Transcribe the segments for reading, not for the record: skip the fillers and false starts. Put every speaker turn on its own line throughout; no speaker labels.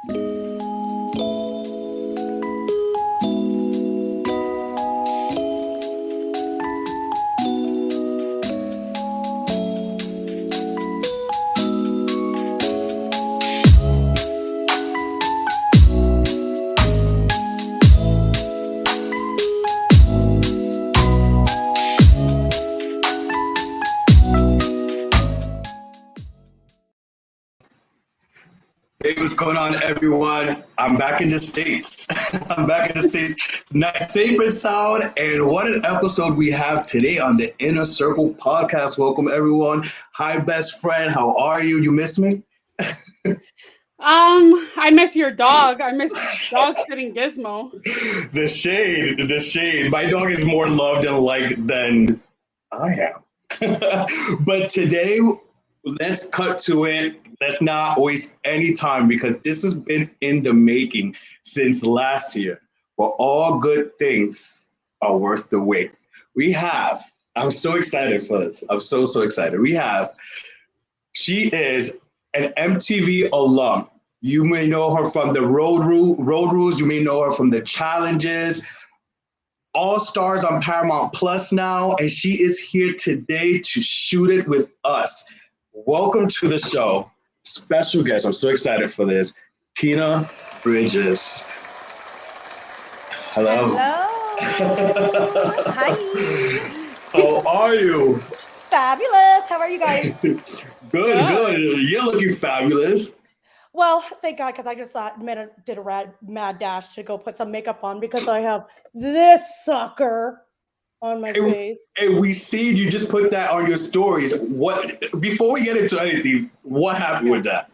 Hey, what's going on, everyone? I'm back in the States. I'm back in the States. Nice, safe and sound. And what an episode we have today on the Inner Circle podcast. Welcome, everyone. Hi, best friend. How are you? You miss me?
I miss your dog. I miss dog sitting Gizmo.
The shade, the shade. My dog is more loved and liked than I am. But today, let's cut to it. Let's not waste any time because this has been in the making since last year. But all good things are worth the wait. I'm so excited for this. I'm so excited. She is an MTV alum. You may know her from the Road Rules. You may know her from the challenges. All Stars on Paramount Plus now, and she is here today to shoot it with us. Welcome to the show. Special guest. I'm so excited for this. Tina Bridges. Hello.
Hi.
How are you?
Fabulous. How are you guys?
Good. You're looking fabulous.
Well, thank God, because I just did a mad dash to go put some makeup on because I have this sucker on my face.
Hey, we see you just put that on your stories. Before we get into anything, what happened with that?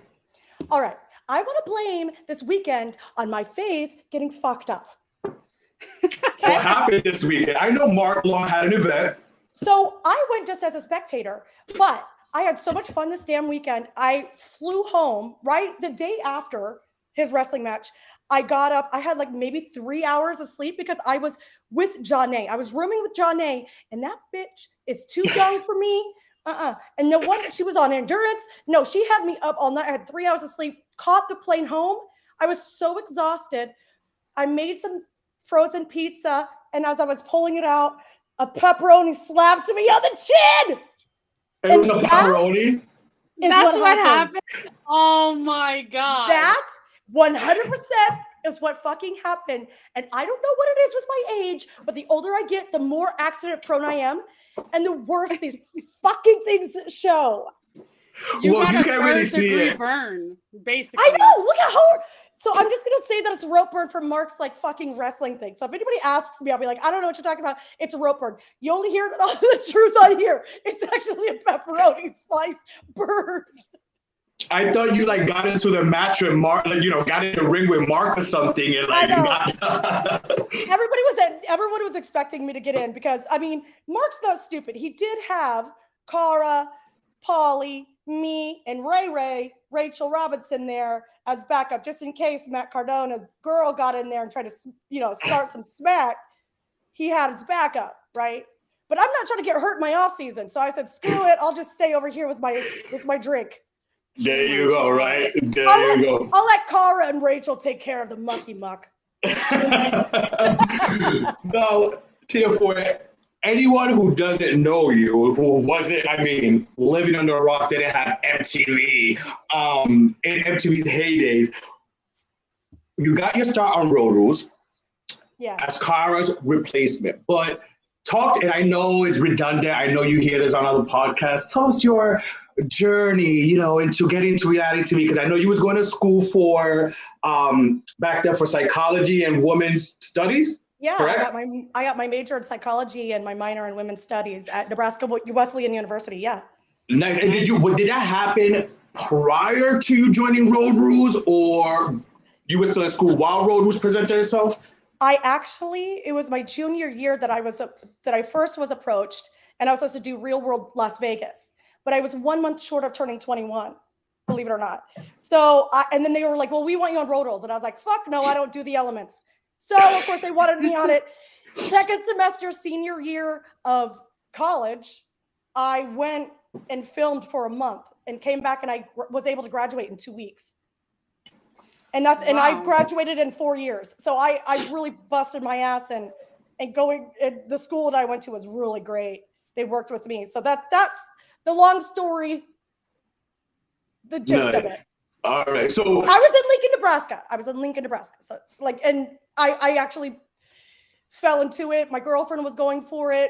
All right. I want to blame this weekend on my face getting fucked up.
What happened this weekend? I know Mark Long had an event.
So I went just as a spectator, but I had so much fun this damn weekend. I flew home right the day after his wrestling match. I got up. I had like maybe 3 hours of sleep because I was with Janae. I was rooming with Janae, and that bitch is too young for me. And no wonder she was on endurance. No, she had me up all night. I had 3 hours of sleep, caught the plane home. I was so exhausted. I made some frozen pizza, and as I was pulling it out, a pepperoni slapped me on the chin.
It was a pepperoni?
That's what happened. Oh my God.
That 100% is what fucking happened. And I don't know what it is with my age, but the older I get, the more accident prone I am. And the worse these fucking things show.
You can't really see it. Burn, basically.
I know. Look at how. So I'm just gonna say that it's a rope burn from Mark's like fucking wrestling thing. So if anybody asks me, I'll be like, I don't know what you're talking about. It's a rope burn. You only hear the truth on here. It's actually a pepperoni slice burn.
I thought you like got into the match with Mark, like, got in the ring with Mark or something, and like
everyone was expecting me to get in because I mean, Mark's not stupid. He did have Cara, Polly, me, and Rachel Robinson there as backup, just in case Matt Cardona's girl got in there and tried to, start some smack. He had his backup, right? But I'm not trying to get hurt in my off season, so I said, screw it. I'll just stay over here with my drink.
There you go, right? I'll
let Cara and Rachel take care of the monkey muck.
No, Tina, for anyone who doesn't know you, who wasn't, living under a rock, didn't have MTV, in MTV's heydays, you got your start on Road Rules as Cara's replacement. But and I know it's redundant, I know you hear this on other podcasts, tell us your journey, into getting into reality TV, because I know you was going to school for back then for psychology and women's studies.
Yeah,
correct?
I got my major in psychology and my minor in women's studies at Nebraska Wesleyan University. Yeah.
Nice. And did that happen prior to you joining Road Rules, or you were still in school while Road Rules presented itself?
It was my junior year that I first was approached, and I was supposed to do Real World Las Vegas. But I was 1 month short of turning 21, believe it or not. So, and then they were like, well, we want you on Road Rules. And I was like, fuck no, I don't do the elements. So, of course, they wanted me on it. Second semester, senior year of college, I went and filmed for a month and came back, and I was able to graduate in 2 weeks. And I graduated in 4 years. So I really busted my ass and the school that I went to was really great. They worked with me. So that's the long story, the gist of it.
All right. So
I was in Lincoln, Nebraska. So and I actually fell into it. My girlfriend was going for it.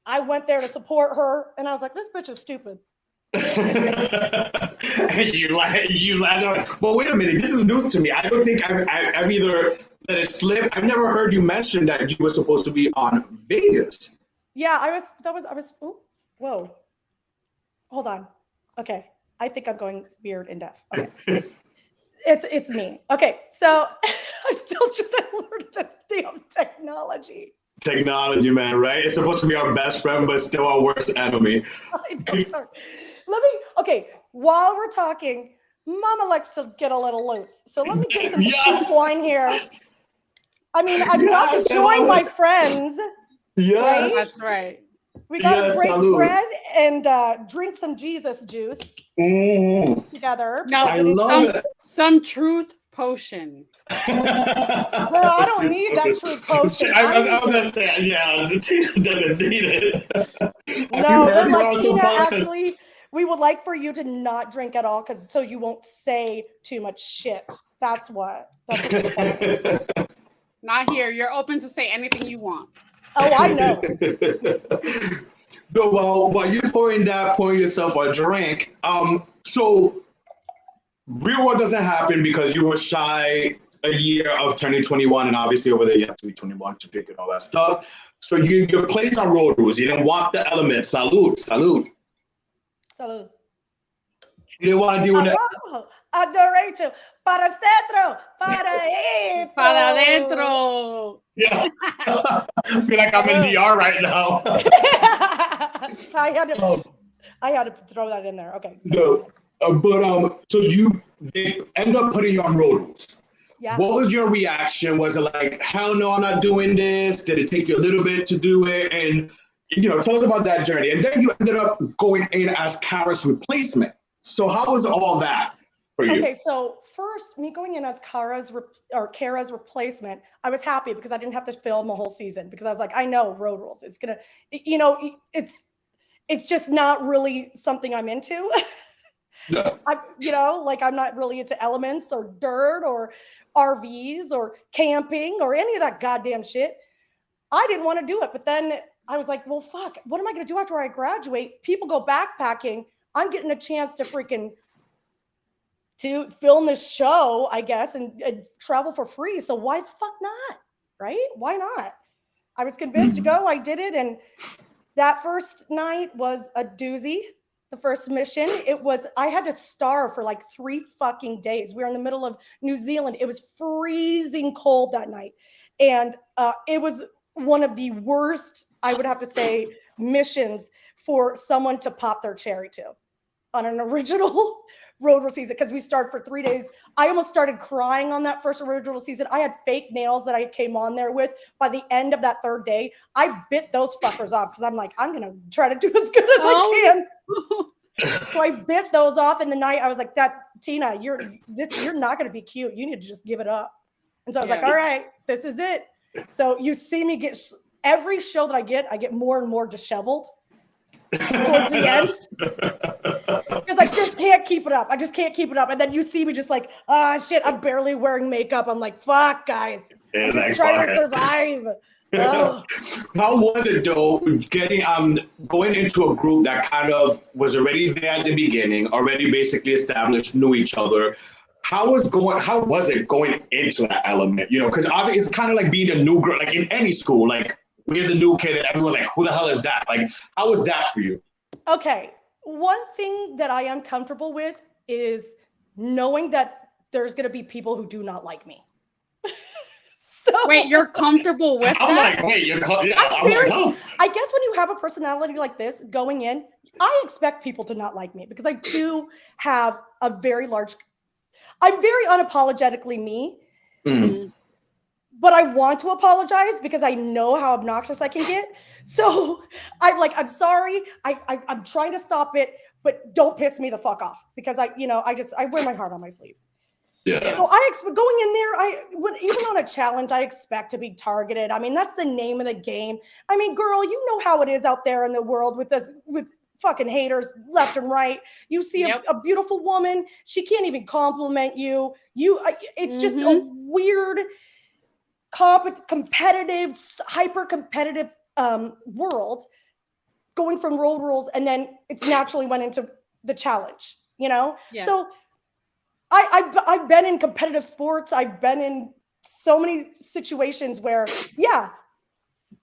I went there to support her, and I was like, this bitch is stupid.
you laughed. Well, wait a minute. This is news to me. I don't think I've either let it slip. I've never heard you mention that you were supposed to be on Vegas.
Yeah, I was. Ooh, whoa. Hold on. Okay. I think I'm going weird and deaf. Okay. It's me. Okay, so I'm still trying to learn this damn technology.
Technology, man, right? It's supposed to be our best friend, but still our worst enemy.
I know, sorry. Okay, while we're talking, Mama likes to get a little loose. So let me get some cheap wine here. I mean, I've got to join my friends.
Yes.
Right?
That's right.
We got to break bread and drink some Jesus juice together.
No,
I love it.
Some truth potion.
Girl, I don't need that truth potion.
I was going to say, yeah, Tina doesn't need it.
No, they're like, Tina, actually, we would like for you to not drink at all so you won't say too much shit. That's what.
Not here. You're open to say anything you want.
Oh, I know.
While you're pouring yourself a drink, so real world doesn't happen because you were shy a year of turning 21, and obviously over there you have to be 21 to drink and all that stuff. So you're playing on road rules. You didn't want the element. Salud.
Salud.
You didn't want to do that.
Adoration. Para centro. Para
adentro.
Yeah. I feel like I'm in DR right now.
I had to throw that in there. Okay.
So they end up putting you on road rules.
Yeah.
What was your reaction? Was it like, hell no, I'm not doing this? Did it take you a little bit to do it? And tell us about that journey. And then you ended up going in as Kara's replacement. So how was all that for you?
Okay, so first, me going in as Kara's replacement, I was happy because I didn't have to film a whole season because I was like, I know road rules. It's gonna, it's just not really something I'm into.
Yeah.
I'm not really into elements or dirt or RVs or camping or any of that goddamn shit. I didn't want to do it, but then I was like, well, fuck, what am I going to do after I graduate? People go backpacking. I'm getting a chance to film this show, I guess, and travel for free. So why the fuck not? Right? Why not? I was convinced to go. I did it. And that first night was a doozy. The first mission, I had to starve for like 3 fucking days. We were in the middle of New Zealand. It was freezing cold that night. And it was one of the worst, I would have to say, missions for someone to pop their cherry to on an original road rule season, because we started for 3 days. I almost started crying on that first original season. I had fake nails that I came on there with. By the end of that 3rd day, I bit those fuckers off because I'm like, I'm going to try to do as good as I can. So I bit those off in the night. I was like, Tina, you're not going to be cute. You need to just give it up. And so I was like, all right, this is it. So you see me every show that I get more and more disheveled towards the end. Because I just can't keep it up. And then you see me just like, shit, I'm barely wearing makeup. I'm like, fuck, guys. I'm just trying to survive. Oh.
How was it though, going into a group that kind of was already there at the beginning, already basically established, knew each other? How was it going into that element? Because obviously it's kind of like being a new girl, like in any school, like we're the new kid and everyone's like, who the hell is that? Like, how was that for you?
Okay. One thing that I am comfortable with is knowing that there's going to be people who do not like me.
Wait, you're comfortable with that?
I'm like, wait,
I guess when you have a personality like this going in, I expect people to not like me because I do have I'm very unapologetically me.
Mm-hmm.
But I want to apologize because I know how obnoxious I can get. So I'm sorry. I'm trying to stop it, but don't piss me the fuck off because I wear my heart on my sleeve.
Yeah.
So I expect going in there, even on a challenge, I expect to be targeted. I mean, that's the name of the game. I mean, girl, you know how it is out there in the world with fucking haters left and right. You see a beautiful woman, she can't even compliment you. It's just a weird, competitive, hyper competitive world, going from road rules, and then it's naturally went into the challenge. So I've been in competitive sports. I've been in so many situations where,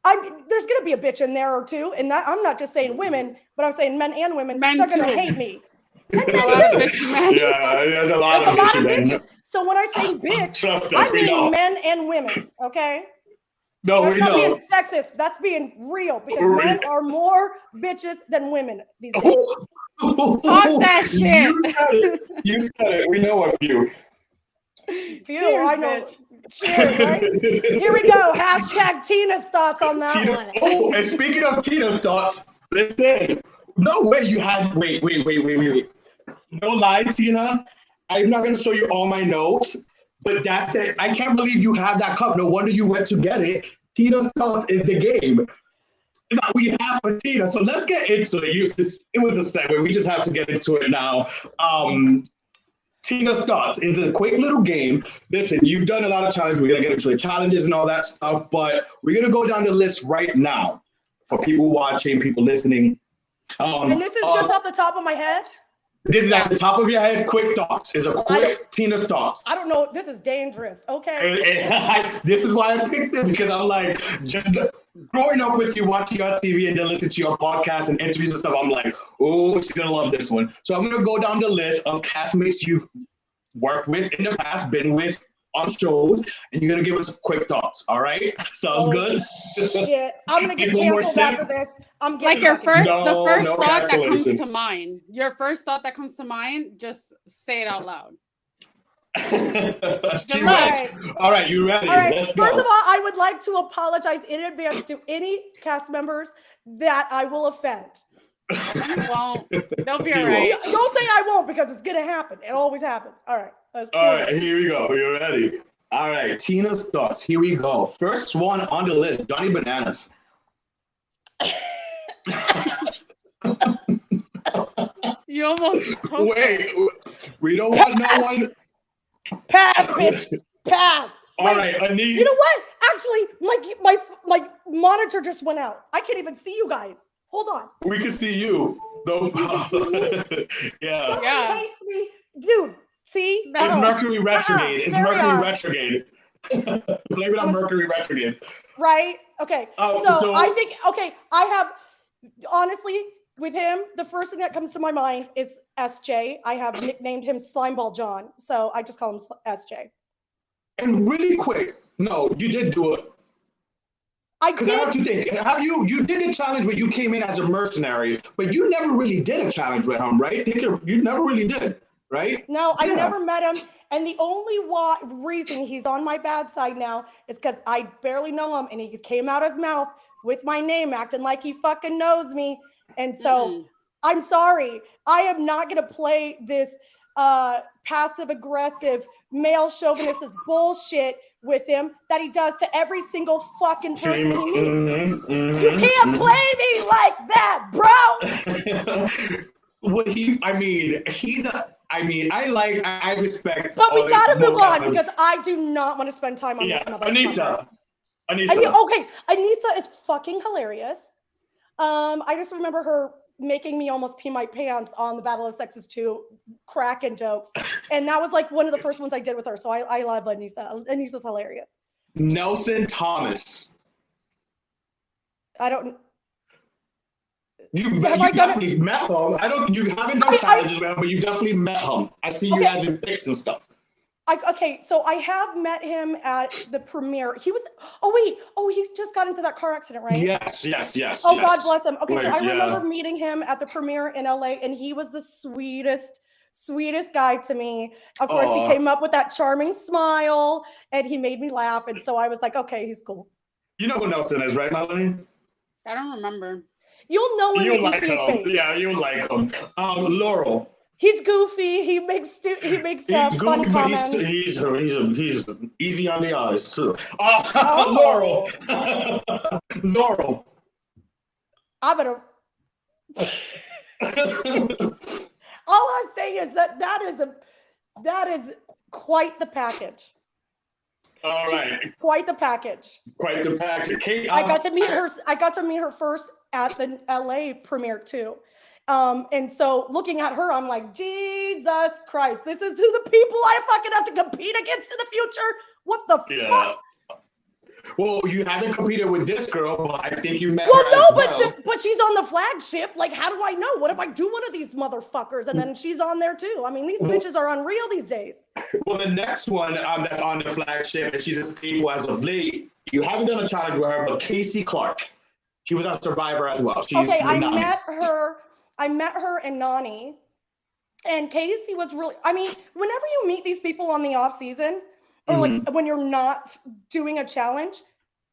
there's going to be a bitch in there or two. And that, I'm not just saying women, but I'm saying men and women. They're going to hate me. And men too.
Yeah, there's a lot of
bitches. So when I say bitch, I mean men and women. Okay.
No,
that's
we
not
know.
being sexist. That's being real, because men are more bitches than women these days.
Talk that shit.
You said it. We know of you.
Cheers, I know. Cheers, right? Here we go. Hashtag Tina's thoughts on that one.
Oh, and speaking of Tina's thoughts, listen. No way you had. Wait. No lie, Tina. I'm not going to show you all my notes, but that's it. I can't believe you have that cup. No wonder you went to get it. Tina's thoughts is the game that we have for Tina. So let's get into it. It was a segue. We just have to get into it now. Tina's thoughts is a quick little game. Listen, you've done a lot of challenges. We're going to get into the challenges and all that stuff, but we're going to go down the list right now for people watching, people listening.
And this is just off the top of my head?
This is at the top of your head. Quick thoughts. Is a quick Tina's thoughts.
I don't know. This is dangerous. Okay.
This is why I picked it, because I'm like, just growing up with you, watching you on TV and then listening to your podcast and interviews and stuff, I'm like, oh, she's going to love this one. So I'm going to go down the list of castmates you've worked with in the past, been with on shows, and you're going to give us quick thoughts. All right? Sounds good?
Shit. I'm going to get canceled after this. I'm getting
the first thought that comes
cancellation.
to mind. Your first thought that comes to mind, just say it out loud.
Right. All right, you ready?
All right.
Let's
First
go.
of all, I would like to apologize in advance to any cast members that I will offend.
You won't. They'll be all right.
Don't say I won't, because it's going to happen. It always happens. All right.
All right, here we go. You ready? All right, Tina's thoughts. Here we go. First one on the list, Johnny Bananas.
You almost
Wait, we don't want no one.
Pass, bitch. Pass.
All right, Anita.
You know what? Actually, my monitor just went out. I can't even see you guys. Hold on.
We can see you. Though. Yeah.
Nobody hates me. Dude, see?
It's Mercury retrograde. It's
There we
Mercury
are.
retrograde. Blame it on Mercury retrograde.
Right? Okay. So I think, I have, honestly, with him, the first thing that comes to my mind is SJ. I have nicknamed him Slimeball John, so I just call him SJ.
And really quick, no, you did do it.
I
Because I have to
did.
think, you did a challenge where you came in as a mercenary, but you never really did a challenge with him, right? You never really did, right?
No, I never met him. And the only reason he's on my bad side now is because I barely know him, and he came out his mouth with my name, acting like he fucking knows me. And so I'm sorry. I am not going to play this passive aggressive male chauvinistic bullshit with him that he does to every single fucking person he meets. You can't play me like that, bro.
I respect.
But we gotta move on, because I do not want to spend time on this motherfucker.
Anissa.
Anissa is fucking hilarious. I just remember her making me almost pee my pants on the Battle of Sexes 2, cracking jokes. And that was like one of the first ones I did with her. So I love Anissa. Anissa's hilarious.
Nelson Thomas.
I don't.
You
Have I done
definitely met him. You haven't done challenges with him, but you definitely met him. I see you guys in pics and stuff.
So I have met him at the premiere. He just got into that car accident, right?
Yes.
Oh, God bless him. Okay,
Right,
so I remember meeting him at the premiere in LA, and he was the sweetest guy to me. Of course, he came up with that charming smile, and he made me laugh. And so I was like, okay, he's cool.
You know who Nelson is, right, Melanie?
I don't remember.
You'll know him if you
like
see his
him.
face.
Yeah, you like him. Laurel.
He's goofy. He makes
He's
funny
goofy, but
comments.
he's easy on the eyes too.
Oh.
Laurel. Laurel.
I'm gonna. All I'm saying is that is quite the package.
All right.
Quite the package.
Quite the package. Kate,
I got to meet her. I got to meet her first at the LA premiere too. And so looking at her, I'm like, Jesus Christ, this is who the people I fucking have to compete against in the future. What the fuck?
Well, you haven't competed with this girl, but I think you met
well,
her
no,
as
but
well.
but she's on the flagship. Like, how do I know? What if I do one of these motherfuckers and then she's on there too? I mean, these bitches are unreal these days.
Well, the next one that's on the flagship, and she's a staple as of late. You haven't done a challenge with her, but Casey Clark. She was on Survivor as well. She's
okay, I met her and Nani, and Casey was really, I mean, whenever you meet these people on the off season, or like when you're not doing a challenge,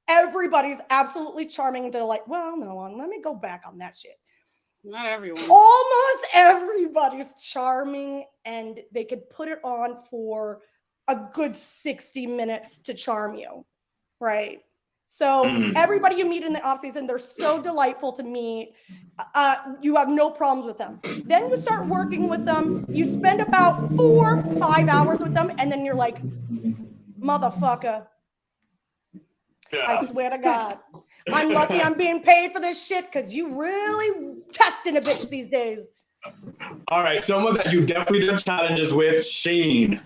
everybody's absolutely charming to like, well, no, let me go back on that shit.
Not everyone.
Almost everybody's charming, and they could put it on for a good 60 minutes to charm you, right? So everybody you meet in the off season, they're so delightful to meet. You have no problems with them. Then you start working with them. You spend about 4-5 hours with them, and then you're like, motherfucker. Yeah. I swear to God. I'm lucky I'm being paid for this shit because you really testing a bitch these days.
All right, someone that you definitely done challenges with, Shane.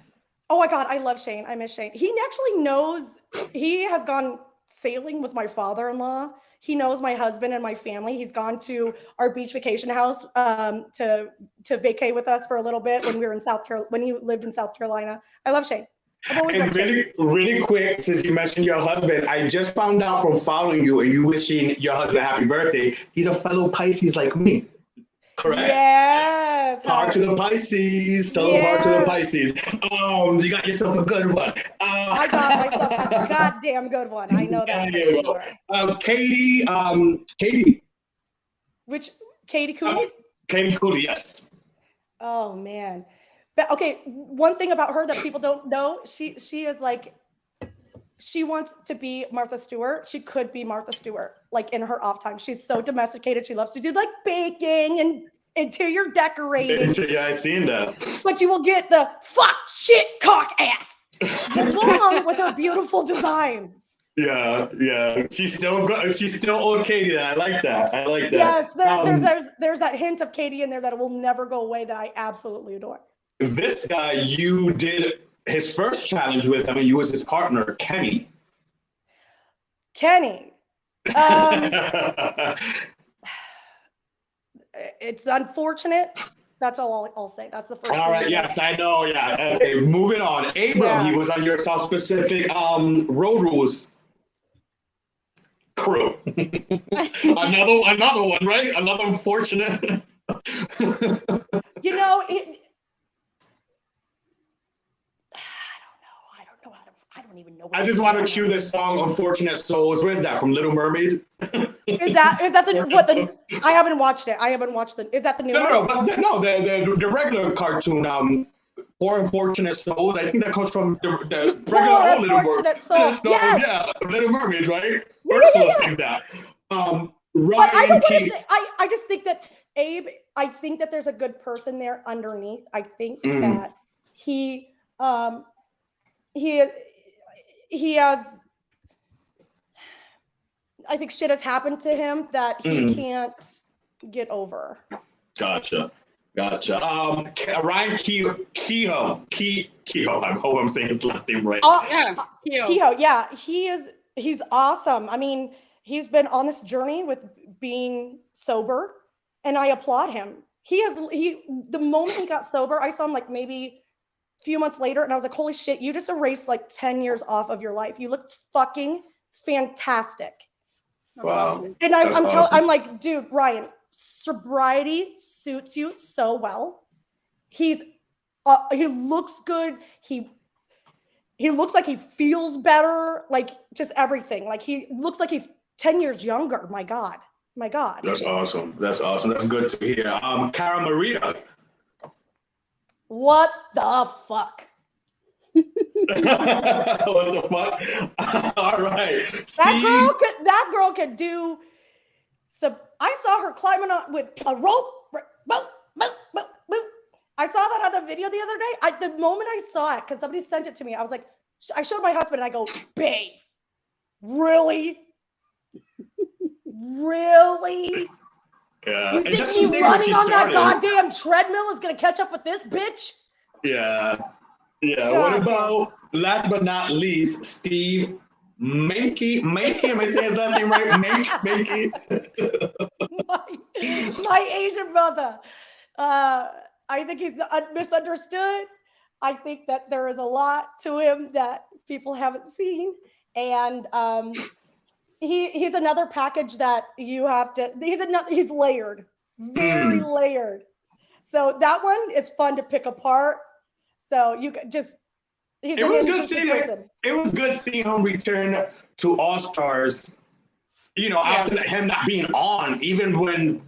Oh my God, I love Shane. I miss Shane. He actually knows, he has gone sailing with my father-in-law. He knows my husband and my family. He's gone to our beach vacation house to vacay with us for a little bit when we were in when he lived in South Carolina. I love Shane.
And really quick, since you mentioned your husband, I just found out from following you and you wishing your husband a happy birthday, he's a fellow Pisces like me. Correct?
Yes.
Heart to the Pisces. Tell them heart to the Pisces. You got yourself a good one.
I got myself a goddamn good one. I know that for sure.
Katie.
Which Katie Cooley?
Katie Cooley, yes.
Oh man. But okay, one thing about her that people don't know, she is like, she wants to be Martha Stewart. She could be Martha Stewart, like in her off time. She's so domesticated. She loves to do like baking and interior decorating.
Yeah, I seen that.
But you will get the fuck shit cock ass along with her beautiful designs.
Yeah. She's still good. She's still old Katie. I like that.
Yes, there's that hint of Katie in there that will never go away that I absolutely adore.
This guy, you did his first challenge with him, and you was his partner, Kenny.
It's unfortunate. That's all I'll say. That's the first.
All right. Yes, I know. Yeah. Okay. Moving on. Abram, he was on your South Pacific Road Rules crew. another one, right? Another unfortunate.
You know, I don't even know.
I just want to cue this song, "Unfortunate Souls." Where's that from? Little Mermaid.
Is that the? I haven't watched it. Is that the new one?
No, the regular cartoon. Poor Unfortunate Souls. I think that comes from the regular Little Mermaid. Yes. Yeah, Little Mermaid, right? Ursula sings that.
Ryan Key. I just think that Abe. I think that there's a good person there underneath. I think that he has. I think shit has happened to him that he can't get over. Gotcha.
Ryan Kehoe. I hope I'm saying his last name right.
Kehoe. Yeah, he's awesome. I mean, he's been on this journey with being sober, and I applaud him. The moment he got sober, I saw him like maybe a few months later, and I was like, holy shit, you just erased like 10 years off of your life. You look fucking fantastic.
Wow.
And I'm like, dude, Ryan, sobriety suits you so well. He looks good. He looks like he feels better. Like just everything. Like he looks like he's 10 years younger. My God.
That's awesome. That's good to hear. Cara Maria.
What the fuck?
What the fuck? All right.
That girl could do some. I saw her climbing on with a rope. Boop, boop, boop, boop. I saw that on the video the other day. The moment I saw it, because somebody sent it to me, I was like, I showed my husband and I go, babe, really? Really?
Yeah.
You think me running on that goddamn treadmill is going to catch up with this bitch?
Yeah. Yeah.
God
what about, last but not least, Steve Mankey? Mankey? Am I saying his last name right? Mankey?
my Asian brother. I think he's misunderstood. I think that there is a lot to him that people haven't seen. And he's another package that you have to, he's layered, very layered. So that one is fun to pick apart. So you just, it
was good seeing him return to All Stars, after him not being on, even when,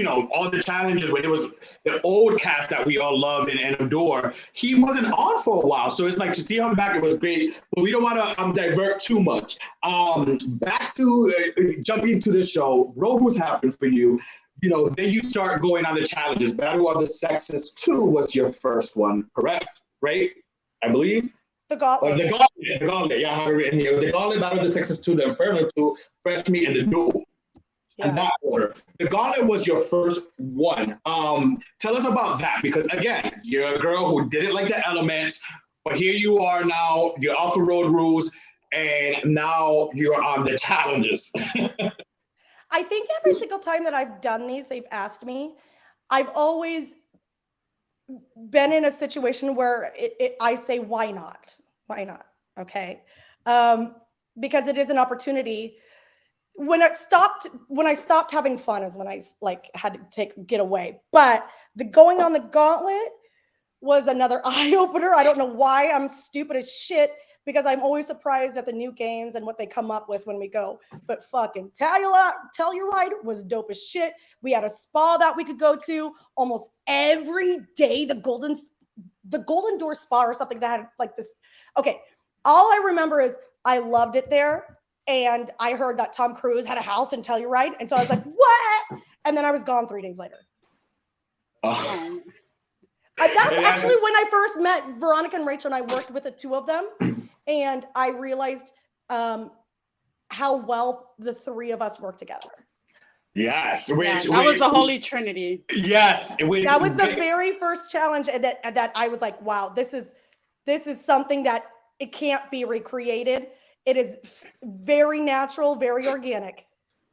all the challenges when it was the old cast that we all love and adore, he wasn't on for a while. So it's like to see him back, it was great. But we don't want to divert too much. Back to jumping to the show, Road Rules happened for you. Then you start going on the challenges. Battle of the Sexes 2 was your first one, correct? Right? I believe?
The Gauntlet.
The Gauntlet. Yeah, I have it written here. The Gauntlet, Battle of the Sexes 2, the Inferno 2, Fresh Meat, and the Duel. Yeah. In that order. The Gauntlet was your first one. Tell us about that, because again, you're a girl who didn't like the elements, but here you are now, you're off of Road Rules, and now you're on the challenges.
I think every single time that I've done these, they've asked me, I've always been in a situation where I say, why not? Why not? Okay. Because it is an opportunity. When I stopped having fun is when I had to get away. But the going on the Gauntlet was another eye opener. I don't know why I'm stupid as shit, because I'm always surprised at the new games and what they come up with when we go. But fucking Telluride was dope as shit. We had a spa that we could go to almost every day. The Golden Door Spa or something that had like this. Okay, all I remember is I loved it there. And I heard that Tom Cruise had a house in Telluride. And so I was like, what? And then I was gone 3 days later. That's actually when I first met Veronica and Rachel, and I worked with the two of them. And I realized how well the three of us work together.
Yes.
That was the Holy Trinity.
Yes.
That was the very first challenge that I was like, wow, this is something that it can't be recreated. It is very natural, very organic.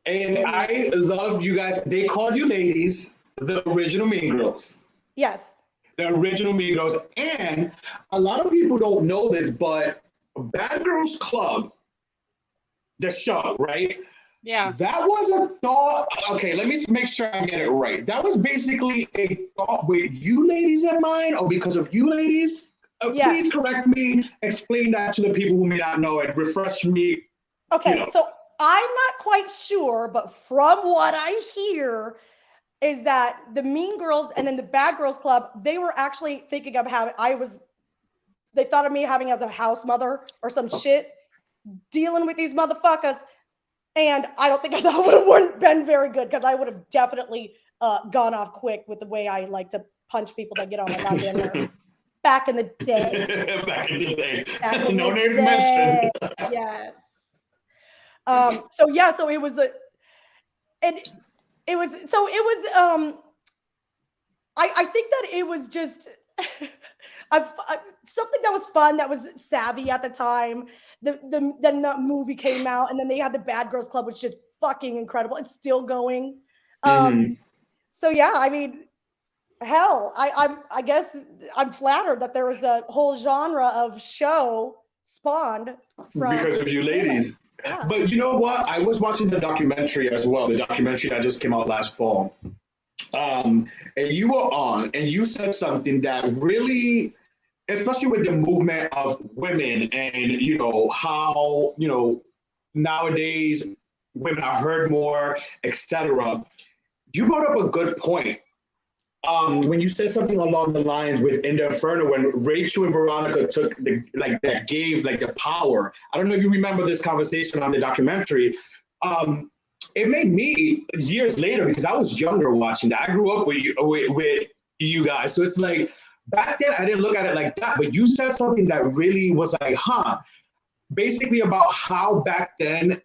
And I love you guys. They called you ladies the original Mean Girls.
Yes.
The original Mean Girls. And a lot of people don't know this, but Bad Girls Club, the show, right?
Yeah.
That was a thought. Okay, let me make sure I get it right. That was basically a thought with you ladies in mind, or because of you ladies? Yes. Please correct me, explain that to the people who may not know it, refresh me.
Okay, so I'm not quite sure, but from what I hear is that the Mean Girls and then the Bad Girls Club, they were actually thinking of they thought of me having as a house mother or some shit, dealing with these motherfuckers. And I don't think that would have been very good, because I would have definitely gone off quick with the way I like to punch people that get on my goddamn nerves. Back in the day.
Back in the day.
No names mentioned. Yes. So it was I think that it was just something that was fun, that was savvy at the time. Then the movie came out, and then they had the Bad Girls Club, which is fucking incredible. It's still going. So yeah, I mean, hell, I guess I'm flattered that there was a whole genre of show spawned from
because of you ladies. Yeah. But you know what? I was watching the documentary as well, the documentary that just came out last fall. And you were on, and you said something that really, especially with the movement of women and, how, nowadays women are heard more, etc. You brought up a good point. when you said something along the lines with in the Inferno, when Rachel and Veronica took the power. I don't know if you remember this conversation on the documentary. It made me years later, because I was younger watching that. I grew up with you guys, so it's like back then I didn't look at it like that. But you said something that really was like, basically about how back then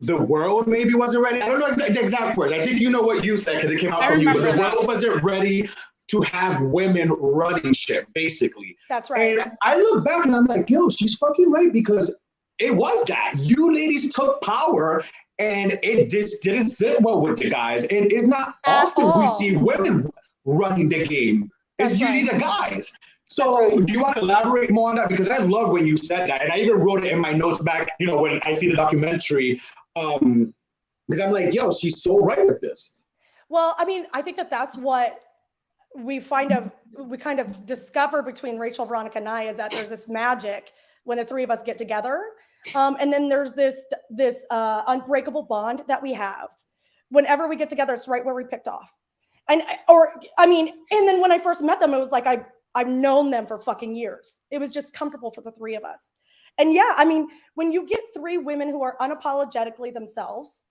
the world maybe wasn't ready. I don't know the exact words. I think you know what you said because it came out from you, but the world wasn't ready to have women running shit, basically.
That's right.
And I look back and I'm like, yo, she's fucking right, because it was that. You ladies took power and it just didn't sit well with the guys. And it's not often we see women running the game. It's usually the guys. So do you want to elaborate more on that? Because I love when you said that. And I even wrote it in my notes back, when I see the documentary, because I'm like, yo, she's so right with this.
Well, I mean, I think that's what we kind of discover between Rachel, Veronica, and I, is that there's this magic when the three of us get together. And then there's this unbreakable bond that we have. Whenever we get together, it's right where we picked off. And then when I first met them, it was like I've known them for fucking years. It was just comfortable for the three of us. And yeah, I mean, when you get three women who are unapologetically themselves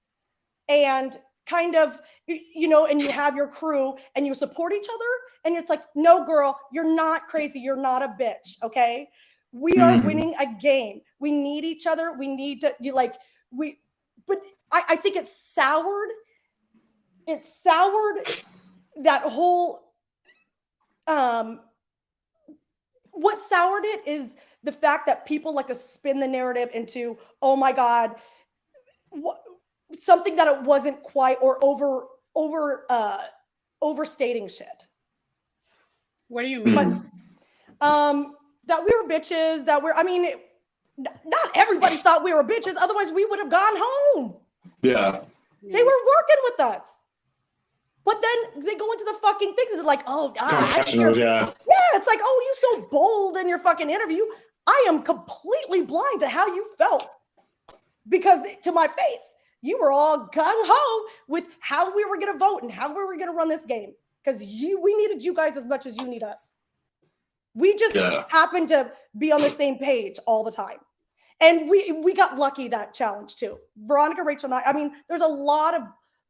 and kind of, and you have your crew and you support each other, and it's like, no, girl, you're not crazy. You're not a bitch. Okay. We are winning a game. We need each other. We need to but I think it soured that whole, what soured it is the fact that people like to spin the narrative into, oh my God, something that it wasn't quite, or overstating shit.
What do you mean?
But, that we were bitches, not everybody thought we were bitches. Otherwise we would have gone home.
Yeah.
They were working with us. But then they go into the fucking things and they're like, oh,
confessionals, yeah.
Yeah, it's like, oh, you so bold in your fucking interview. I am completely blind to how you felt. Because to my face, you were all gung-ho with how we were going to vote and how we were going to run this game. Because we needed you guys as much as you need us. We just happened to be on the same page all the time. And we got lucky that challenge too. Veronica, Rachel, and I mean, there's a lot of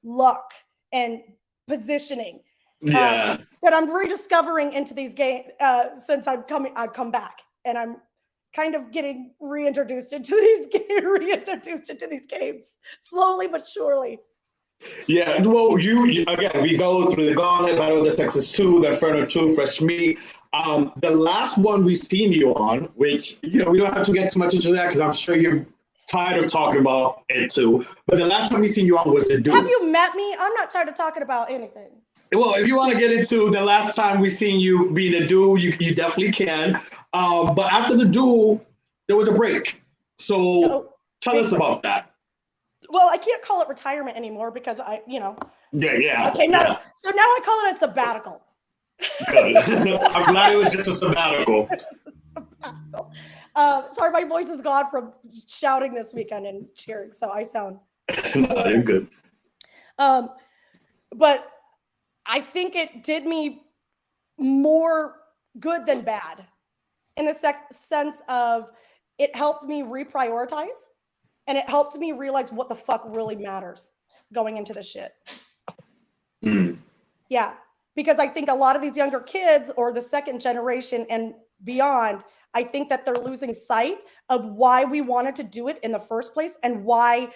luck and positioning that I'm rediscovering into these games since I've come back, and I'm kind of getting reintroduced into these games slowly but surely.
Yeah, well, you again, we go through the Gauntlet, Battle of the Sexes 2, the Inferno 2, Fresh Meat. The last one we've seen you on, which, we don't have to get too much into that because I'm sure you're tired of talking about it too. But the last time we seen you on was the duel.
Have you met me? I'm not tired of talking about anything.
Well, if you want to get into the last time we seen you be the duel, you definitely can. But after the duel, there was a break. So tell us about that.
Well, I can't call it retirement anymore because
Yeah.
Okay, so now I call it a sabbatical.
Good. I'm glad it was just a sabbatical.
Sorry, my voice is gone from shouting this weekend and cheering, so I sound.
No, you're good.
But I think it did me more good than bad, in the sense of it helped me reprioritize, and it helped me realize what the fuck really matters going into this shit. Yeah. Because I think a lot of these younger kids, or the second generation and beyond, I think that they're losing sight of why we wanted to do it in the first place and why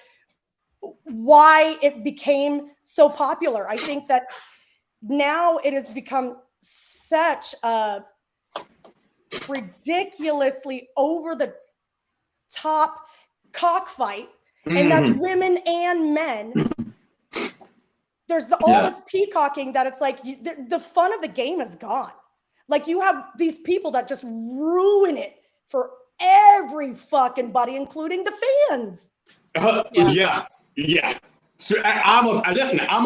it became so popular. I think that now it has become such a ridiculously over the top cockfight, and that's women and men. There's all this peacocking that it's like the fun of the game is gone. Like, you have these people that just ruin it for every fucking buddy, including the fans.
Yeah. So I'm a fan. I'm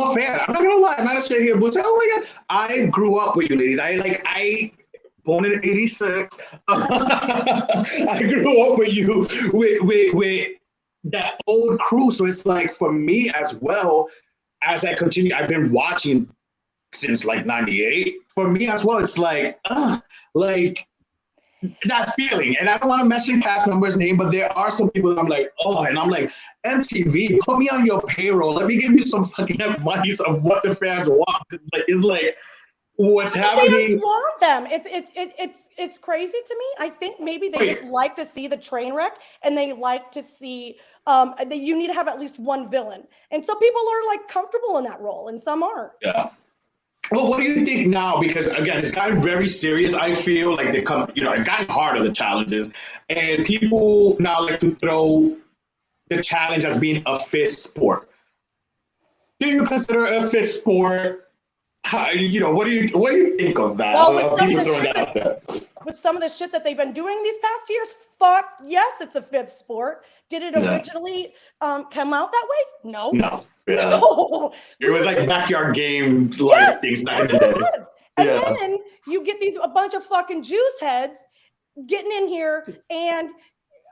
not gonna lie. I'm not straight here, but oh my God, I grew up with you ladies. I born in '86. I grew up with you with that old crew. So it's like, for me as well, as I continue, I've been watching since like 98. For me as well, it's like that feeling. And I don't want to mention cast members' name, but there are some people that I'm like, oh, and I'm like, MTV, put me on your payroll. Let me give you some fucking advice of what the fans want. It's like, what's happening?
Fans want them. It's crazy to me. I think maybe they just like to see the train wreck, and they like to see that you need to have at least one villain. And some people are like comfortable in that role, and some aren't.
Yeah. Well, what do you think now? Because again, it's gotten very serious. I feel like it's gotten harder, the challenges, and people now like to throw the challenge as being a fifth sport. Do you consider a fifth sport? What do you think of that?
Well, with some of the shit that they've been doing these past years, fuck yes, it's a fifth sport. Did it originally come out that way? No.
No. Yeah. No. It was like backyard games, things back in the day.
And then you get a bunch of fucking juice heads getting in here, and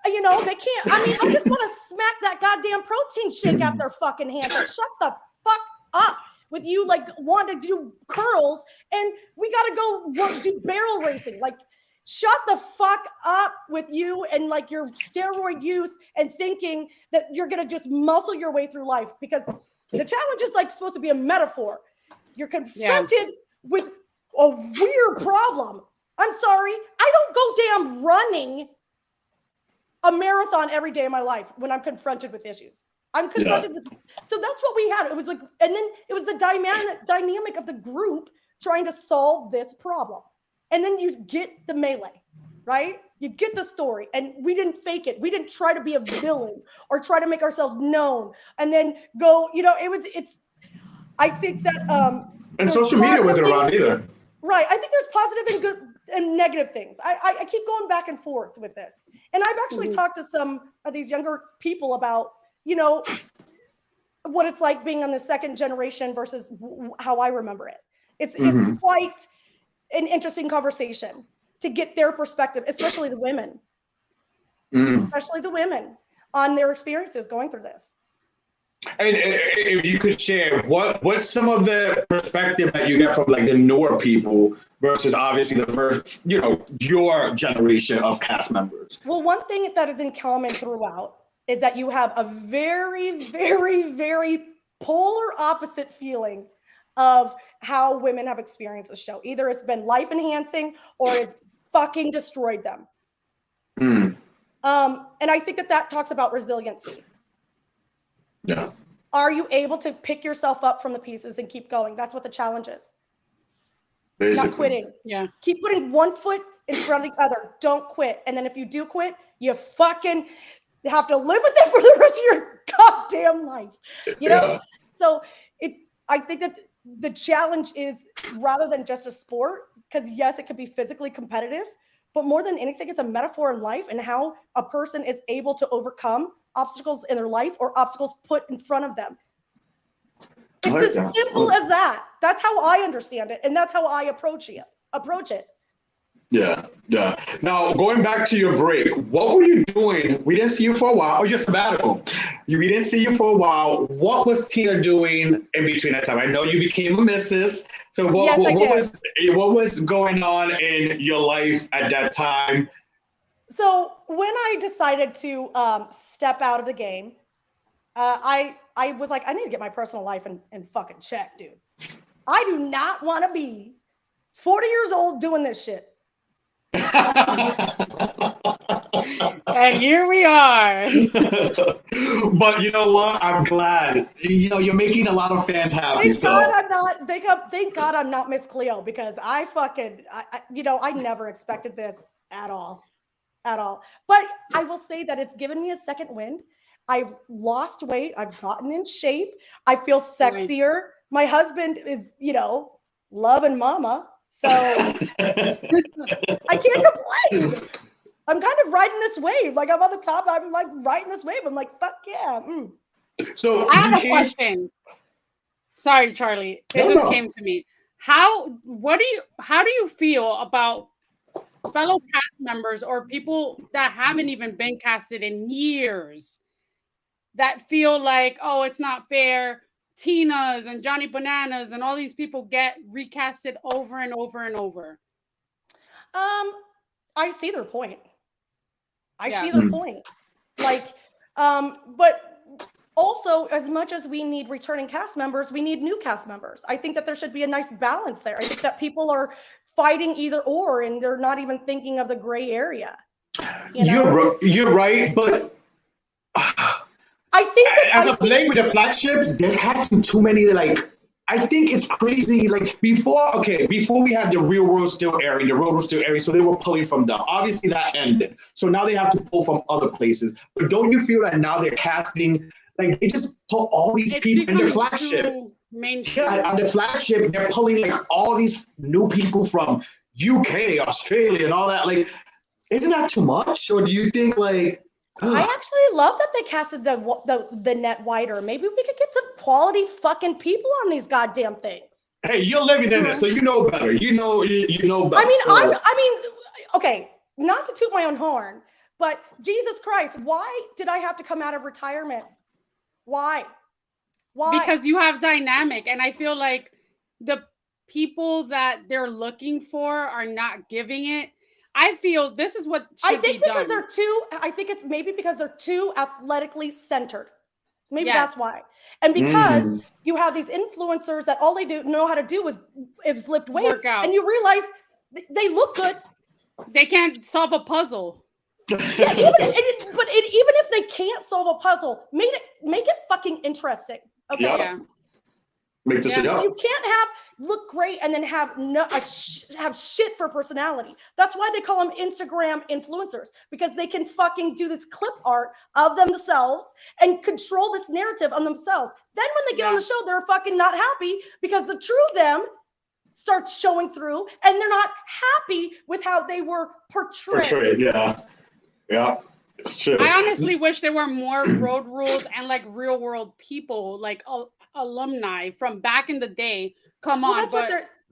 they can't. I mean, I just want to smack that goddamn protein shake out their fucking hands. Like, shut the fuck up with you, like, wanting to do curls, and we gotta go do barrel racing. Like, shut the fuck up with you and like your steroid use and thinking that you're gonna just muscle your way through life, because the challenge is like supposed to be a metaphor. You're confronted with a weird problem. I'm sorry, I don't go damn running a marathon every day of my life when I'm confronted with issues. I'm confronted with, so that's what we had. It was like, and then it was the dynamic of the group trying to solve this problem. And then you get the melee, right? You get the story, and we didn't fake it. We didn't try to be a villain or try to make ourselves known and then go, I think that,
and social media wasn't around either.
Right. I think there's positive and good and negative things. I keep going back and forth with this. And I've actually talked to some of these younger people about, what it's like being on the second generation versus how I remember it. It's quite an interesting conversation to get their perspective, especially the women, on their experiences going through this.
And if you could share, what's some of the perspective that you get from like the newer people versus obviously the first, your generation of cast members?
Well, one thing that is in common throughout is that you have a very, very, very polar opposite feeling of how women have experienced the show. Either it's been life enhancing or it's fucking destroyed them. And I think that talks about resiliency.
Yeah.
Are you able to pick yourself up from the pieces and keep going? That's what the challenge is.
Basically.
Not quitting.
Yeah.
Keep putting one foot in front of the other. Don't quit. And then if you do quit, you fucking have to live with it for the rest of your goddamn life. So I think that the challenge is, rather than just a sport, because yes, it can be physically competitive, but more than anything, it's a metaphor in life and how a person is able to overcome obstacles in their life or obstacles put in front of them. It's as simple as that. That's how I understand it. And that's how I approach it.
Yeah. Now, going back to your break, what were you doing? We didn't see you for a while. Oh, your sabbatical. We didn't see you for a while. What was Tina doing in between that time? I know you became a missus. So what was going on in your life at that time?
So when I decided to step out of the game, I was like, I need to get my personal life in fucking check, dude. I do not want to be 40 years old doing this shit.
And here we are.
But you know what? I'm glad. You're making a lot of fans happy. Thank
God I'm not Miss Cleo, because I never expected this at all. But I will say that it's given me a second wind. I've lost weight. I've gotten in shape. I feel sexier. Nice. My husband is, loving mama. So I can't complain. I'm kind of riding this wave. Like, I'm on the top. I'm like riding this wave. I'm like, fuck yeah.
So
I have a question. Sorry, Charlie. It just came to me. How do you feel about fellow cast members or people that haven't even been casted in years that feel like, oh, it's not fair Tinas and Johnny Bananas and all these people get recasted over and over and over?
I see their point. I see their point. Like, but also, as much as we need returning cast members, we need new cast members. I think that there should be a nice balance there. I think that people are fighting either or, and they're not even thinking of the gray area.
You're right, but
I think that
as of late with the flagships, there has been too many. Like, I think it's crazy. Like before we had the Real World still airing, the Road was still airing, so they were pulling from them. Obviously, that ended, so now they have to pull from other places. But don't you feel that now they're casting? Like they just pull all these people in their flagship. Yeah, on the flagship, they're pulling like all these new people from UK, Australia, and all that. Like, isn't that too much? Or do you think like?
I actually love that they casted the net wider. Maybe we could get some quality fucking people on these goddamn things.
Hey, you're living in it, so you know better. You know better.
I mean, okay, not to toot my own horn, but Jesus Christ, why did I have to come out of retirement? Why?
Because you have dynamic, and I feel like the people that they're looking for are not giving it. I feel this is what should be done.
I think it's maybe because they're too athletically centered. Maybe that's why. And because you have these influencers that all they know how to do is lift weights, and you realize they look good.
They can't solve a puzzle.
Yeah, even if they can't solve a puzzle, make it fucking interesting. Okay.
Yeah. Make this shit up.
You can't look great and then have shit for personality. That's why they call them Instagram influencers, because they can fucking do this clip art of themselves and control this narrative on themselves. Then when they get on the show, they're fucking not happy because the true them starts showing through, and they're not happy with how they were portrayed.
Yeah, it's true.
I honestly wish there were more road rules and like real world people, like alumni from back in the day. Come on,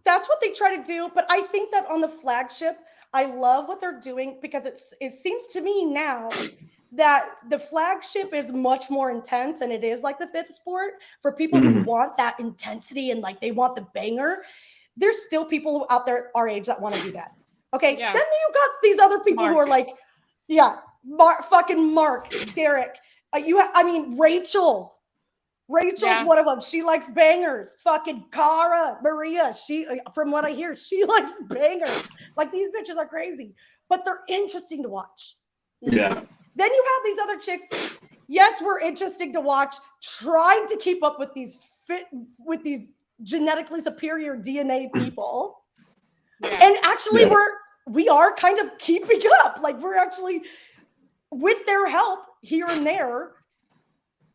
that's what they try to do. But I think that on the flagship, I love what they're doing, because it seems to me now that the flagship is much more intense, and it is like the fifth sport for people who want that intensity and like they want the banger. There's still people out there our age that want to do that. Okay, then you've got these other people who are like, fucking Mark, Derek, Rachel. Rachel's one of them. She likes bangers. Fucking Cara, Maria. From what I hear, she likes bangers. Like, these bitches are crazy, but they're interesting to watch.
Yeah.
Then you have these other chicks. Yes, we're interesting to watch, trying to keep up with these genetically superior DNA people. Yeah. And actually, we are kind of keeping up. Like, we're actually, with their help here and there,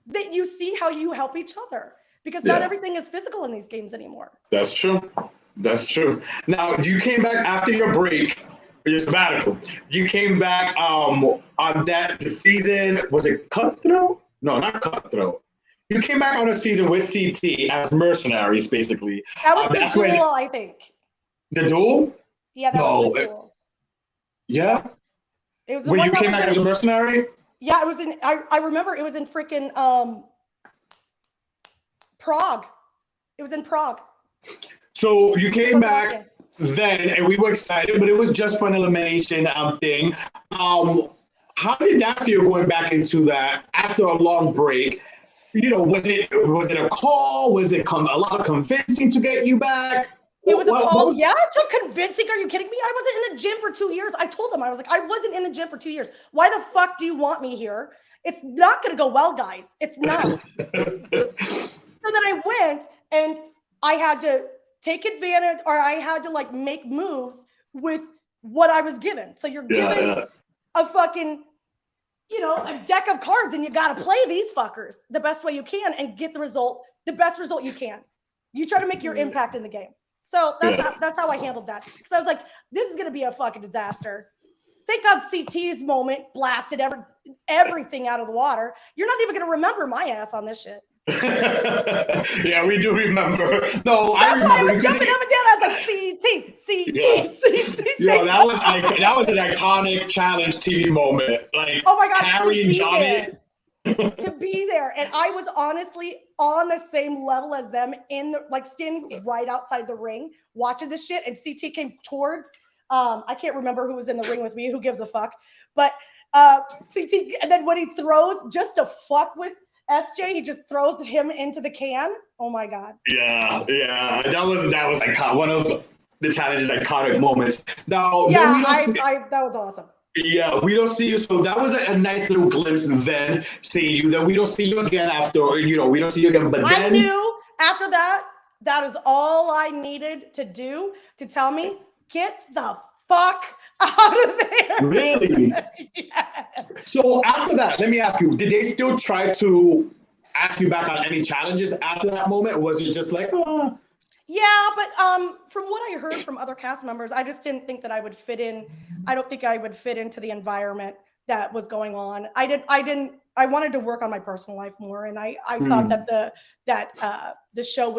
that you see how you help each other, because not everything is physical in these games anymore.
That's true. Now, you came back after your break, your sabbatical. You came back on the season, was it Cutthroat? No, not Cutthroat. You came back on a season with CT as mercenaries, basically.
That was the duel, I think.
The duel?
Yeah, that was the duel.
Yeah?
It was the
when
one
you came back as a mercenary?
Yeah, it was in, I remember it was in freaking Prague. It was in Prague.
So you came back then, and we were excited, but it was just for an elimination thing. How did that feel going back into that after a long break? You know, was it a call? Was it a lot of convincing to get you back?
It was a call. Yeah, it took convincing. Are you kidding me? I wasn't in the gym for 2 years. I told them, I was like, I wasn't in the gym for 2 years. Why the fuck do you want me here? It's not going to go well, guys. It's not. So then I went, and I had to take advantage, or I had to like make moves with what I was given. So you're given a fucking, a deck of cards, and you got to play these fuckers the best way you can and get the best result you can. You try to make your impact in the game. So that's how I handled that. Because I was like, this is going to be a fucking disaster. Thank God CT's moment blasted everything out of the water. You're not even going to remember my ass on this shit.
Yeah, we do remember. No,
I remember. I was jumping up and down. I was like, CT.
Yeah, that was an iconic challenge TV moment. Like,
oh my God,
Harry and Johnny.
to be there. And I was honestly on the same level as them standing right outside the ring, watching the shit. And CT came towards, I can't remember who was in the ring with me. Who gives a fuck? But CT, and then when he throws just to fuck with SJ, he just throws him into the can. Oh my God.
Yeah. That was one of the challenge's iconic moments. Now,
yeah, that was awesome.
Yeah, we don't see you. So that was a nice little glimpse then seeing you. Then we don't see you again after, we don't see you again. But then I
knew after that is all I needed to do to tell me, get the fuck out of there.
Really?
Yes.
So after that, let me ask you, did they still try to ask you back on any challenges after that moment? Or was it just like, oh?
Yeah, but from what I heard from other cast members, I just didn't think that I would fit in. I don't think I would fit into the environment that was going on. I wanted to work on my personal life more, and I thought that the show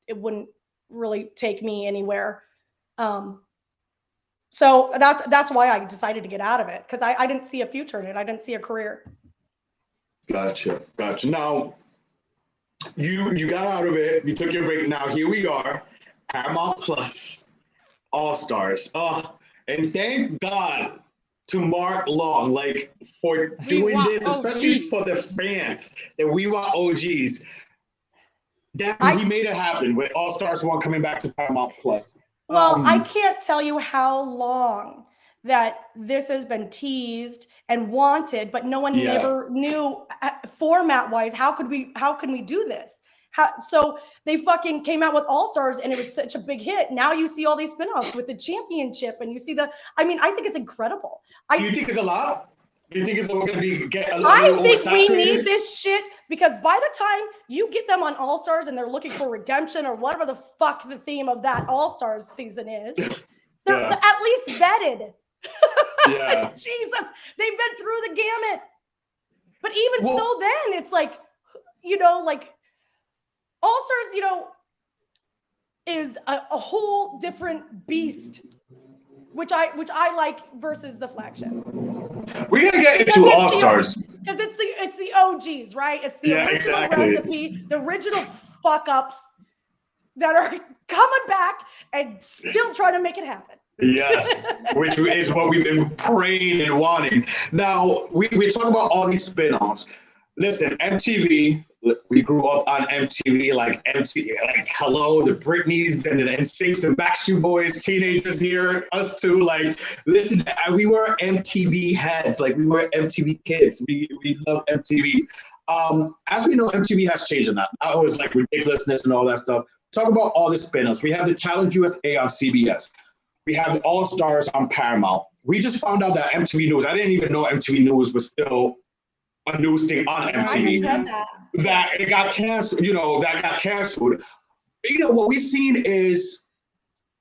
wouldn't really take me anywhere. So that's why I decided to get out of it, because I didn't see a future in it. I didn't see a career.
Gotcha. Now, you got out of it. You took your break. Now here we are, Paramount Plus, All Stars. Oh, and thank God to Mark Long, for doing this, especially for the fans, that we want OGs. He made it happen with All Stars 1 coming back to Paramount Plus.
Well, I can't tell you how long that this has been teased and wanted, but no one never knew format-wise how can we do this? So they fucking came out with All Stars, and it was such a big hit. Now you see all these spinoffs with the championship, and you see I think it's incredible.
Do you think it's a lot? Do you think it's going to get a little
I think we need this shit, because by the time you get them on All Stars and they're looking for redemption or whatever the fuck the theme of that All Stars season is, they're at least vetted.
Yeah.
Jesus, they've been through the gamut. But even so, then it's All Stars, is a whole different beast, which I like versus the flagship.
We're gonna get into All Stars
because it's the OGs, right? It's the original recipe, the original fuck ups that are coming back and still trying to make it happen.
Yes, which is what we've been praying and wanting. Now, we talk about all these spin-offs. Listen, MTV, we grew up on MTV, hello, the Britneys and the NSYNCs and Backstreet Boys, teenagers here, us too. Listen, we were MTV heads, we were MTV kids. We love MTV. As we know, MTV has changed on that. That was ridiculousness and all that stuff. Talk about all the spin-offs. We have the Challenge USA on CBS. We have All Stars on Paramount. We just found out that MTV News, I didn't even know MTV News was still a news thing on MTV.
I just said
that it got canceled, that got canceled. What we've seen is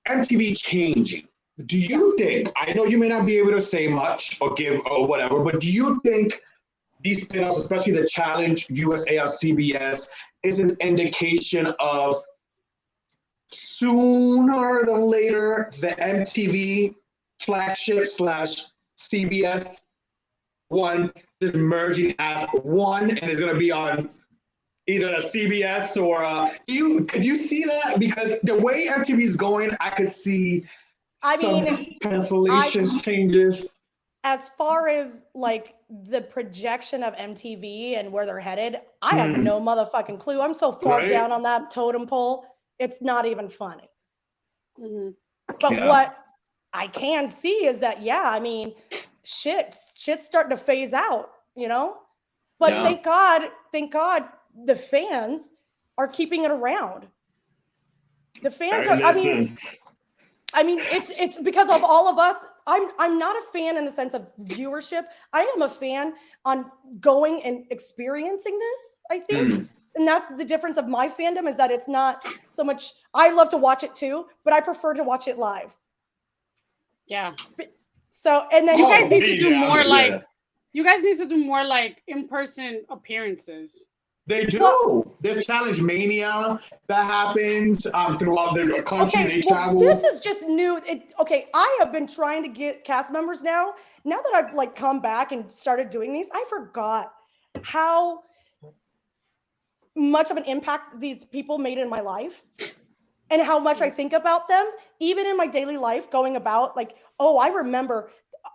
MTV changing. Do you think, I know you may not be able to say much or give or whatever, but do you think these spin-offs, especially the Challenge USA on CBS, is an indication of sooner than later the MTV flagship / CBS one is merging as one, and it's going to be on either CBS or could you see that? Because the way MTV is going, I could see cancellations, changes.
As far as the projection of MTV and where they're headed, I have no motherfucking clue. I'm so far down on that totem pole. It's not even funny. Mm-hmm. But what I can see is that, shit's starting to phase out, But thank God the fans are keeping it around. The fans are, it's because of all of us. I'm not a fan in the sense of viewership. I am a fan on going and experiencing this, I think. And that's the difference of my fandom, is that it's not so much, I love to watch it too, but I prefer to watch it live.
Yeah.
So, and then
you guys need to do more you guys need to do more in-person appearances.
They do. There's Challenge Mania that happens throughout the country. They travel.
This is just new. I have been trying to get cast members now. Now that I've come back and started doing these, I forgot how much of an impact these people made in my life and how much I think about them, even in my daily life, going about like, oh, I remember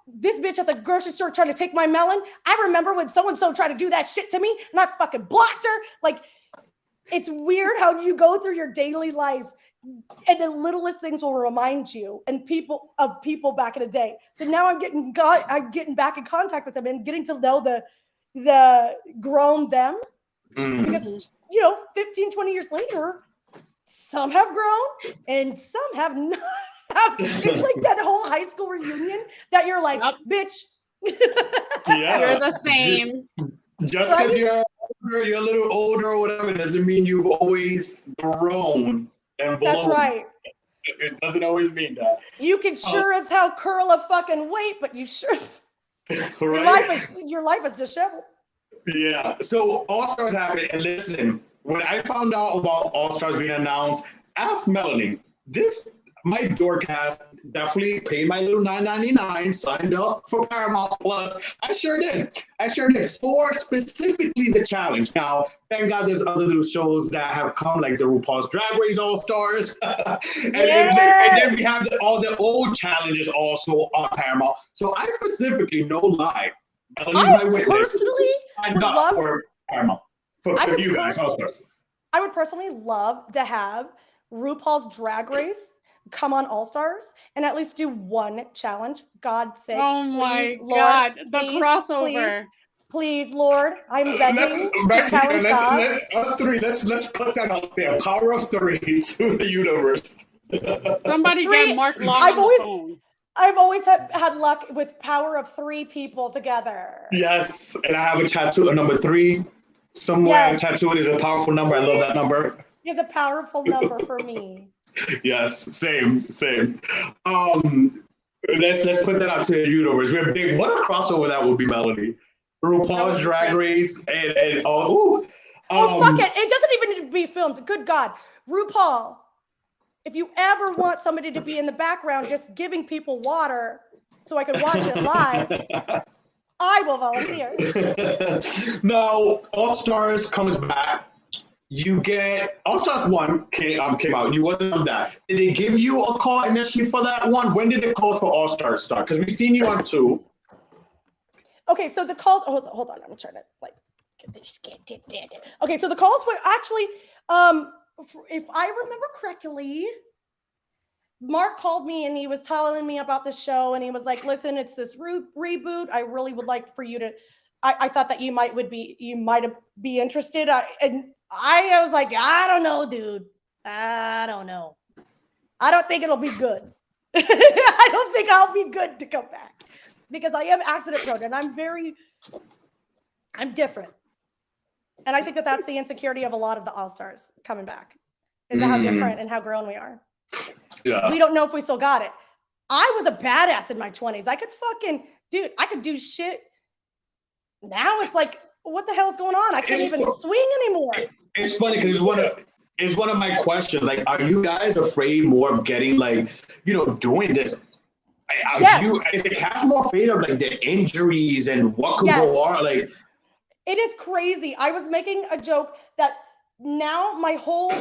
this bitch at the grocery store trying to take my melon. I remember when so-and-so tried to do that shit to me and I fucking blocked her. Like, it's weird how you go through your daily life and the littlest things will remind you and people back in the day. So now I'm getting back in contact with them and getting to know the grown them. Because, 15, 20 years later, some have grown and some have not. It's like that whole high school reunion that you're like, bitch.
You're the same.
Just because you're a little older or whatever, doesn't mean you've always grown and blown. That's
right.
It doesn't always mean that.
You can sure as hell curl a fucking weight, but you sure
right?
your life is disheveled.
Yeah. So All Stars happened, and listen, when I found out about All Stars being announced, ask Melanie. My Doorcast definitely paid my little $9.99, signed up for Paramount Plus. I sure did. For specifically the challenge. Now, thank God there's other little shows that have come, like the RuPaul's Drag Race All Stars. and then we have all the old challenges also on Paramount. So I specifically, no lie,
I personally
signed up for Paramount. For you guys, All Stars. I
would personally love to have RuPaul's Drag Race come on All Stars and at least do one challenge. God's sake.
Oh my God. The crossover.
Please, Lord, I'm begging.
Let's put that out there. Power of 3 to the universe.
Somebody get Mark Long on the phone.
I've always had luck with power of 3 people together.
Yes, and I have a tattoo of number 3 somewhere. Yes. Tattoo it is a powerful number. I love that number.
It's a powerful number for me.
Yes, same. Let's put that out to the universe. We're big. What a crossover that would be, Melanie. RuPaul's Drag Race and
fuck it! It doesn't even need to be filmed. Good God, RuPaul. If you ever want somebody to be in the background just giving people water so I can watch it live, I will volunteer.
Now, All Stars comes back. You get All Stars 1 came out. You wasn't on that. Did they give you a call initially for that one? When did the calls for All Stars start? Because we've seen you on 2.
Okay, so the calls. Hold on, I'm trying to get this. Okay, so the calls were actually, if I remember correctly, Mark called me and he was telling me about the show and he was like, "Listen, it's this reboot. I really would like for you to. I thought that you might be interested." I was like, I don't know, dude. I don't know. I don't think it'll be good. I don't think I'll be good to come back because I am accident prone and I'm different. And I think that that's the insecurity of a lot of the All Stars coming back is how different and how grown we are.
Yeah.
We don't know if we still got it. I was a badass in my 20s. I could do shit. Now it's like, what the hell is going on? I can't even swing anymore.
It's funny because it's one of my questions. Like, are you guys afraid more of getting doing this? Is the cast more afraid of like the injuries and what could go on? Like,
it is crazy. I was making a joke that now my whole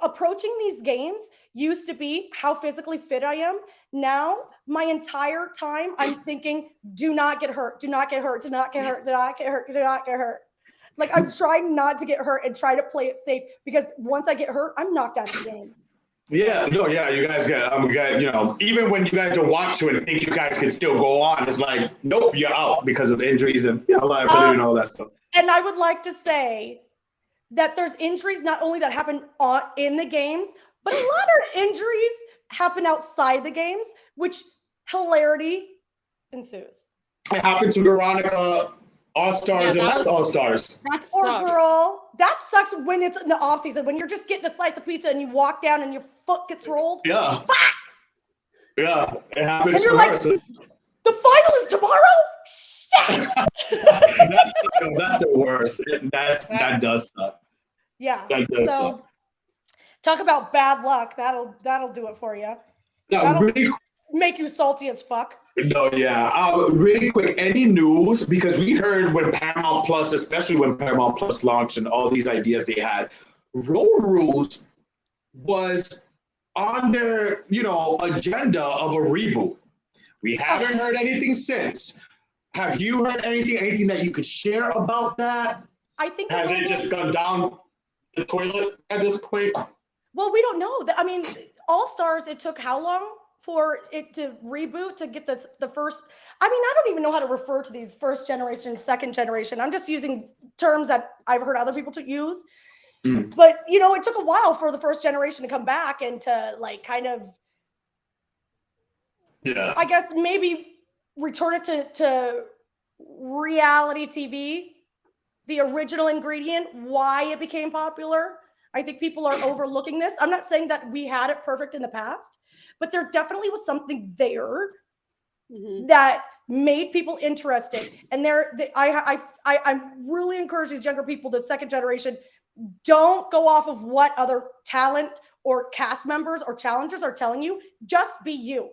approaching these games used to be how physically fit I am. Now my entire time I'm thinking, do not get hurt, do not get hurt, do not get hurt, do not get hurt, do not get hurt. Like I'm trying not to get hurt and try to play it safe because once I get hurt, I'm knocked out of the game.
Yeah, no, yeah, you guys got, even when you guys don't want to and think you guys can still go on, it's like, nope, you're out because of injuries and liability and all that stuff.
And I would like to say that there's injuries not only that happen in the games, but a lot of injuries happen outside the games, which hilarity ensues.
It happened to Veronica All Stars and that's All Stars.
Girl, that sucks when it's in the off season when you're just getting a slice of pizza and you walk down and your foot gets rolled.
Yeah.
Fuck!
Yeah, it happens.
And you're like, the final is tomorrow? Shit!
that's the worst. That does suck.
Yeah.
That does suck.
Talk about bad luck. That'll do it for you.
That'll
make you salty as fuck.
No, yeah. Really quick, any news? Because we heard when Paramount Plus, especially when Paramount Plus launched and all these ideas they had, Road Rules was on their, agenda of a reboot. We haven't heard anything since. Have you heard anything that you could share about that?
I think
has it just gone down the toilet at this point?
Well, we don't know. I mean, All Stars, it took how long for it to reboot to get the first? I mean, I don't even know how to refer to these first generation, second generation. I'm just using terms that I've heard other people to use. But it took a while for the first generation to come back and to kind of, I guess maybe return it to reality TV, the original ingredient, why it became popular. I think people are overlooking this. I'm not saying that we had it perfect in the past, but there definitely was something there that made people interested. And I'm really encourage these younger people, the second generation, don't go off of what other talent or cast members or challengers are telling you. Just be you.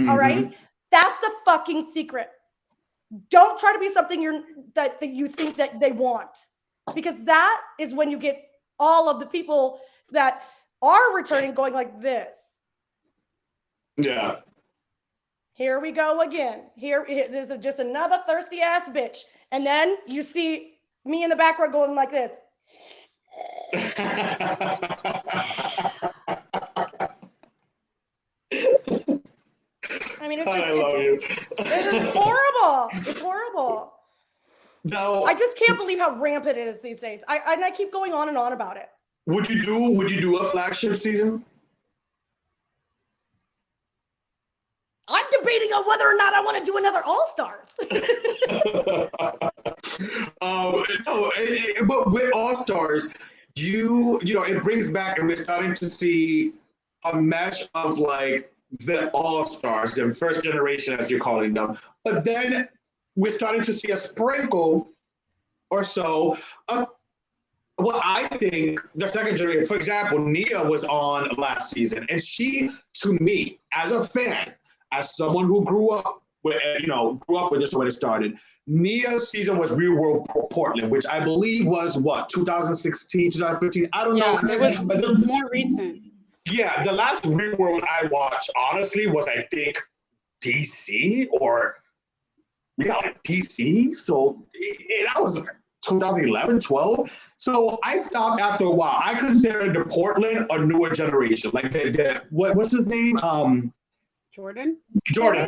All right? That's the fucking secret. Don't try to be something that you think that they want, because that is when you get all of the people that are returning going like this.
Yeah.
Here we go again. This is just another thirsty ass bitch. And then you see me in the background going like this. I mean,
I love you.
It's horrible. It's horrible.
No,
I just can't believe how rampant it is these days. I keep going on and on about it.
Would you do a flagship season?
I'm debating on whether or not I want to do another All Stars.
No, but with All Stars, it brings back, and we're starting to see a mesh of the All Stars, the first generation, as you're calling them. But then we're starting to see a sprinkle or so of what I think the second generation. For example, Nia was on last season, and she, to me, as a fan, as someone who grew up with this when it started, Nia's season was Real World Portland, which I believe was 2016, 2015. I don't know.
It was more recent.
Yeah, the last Real World I watched, honestly, was I think DC or DC. So that was 2011, 12. So I stopped after a while. I consider the Portland a newer generation. What's his name?
Jordan,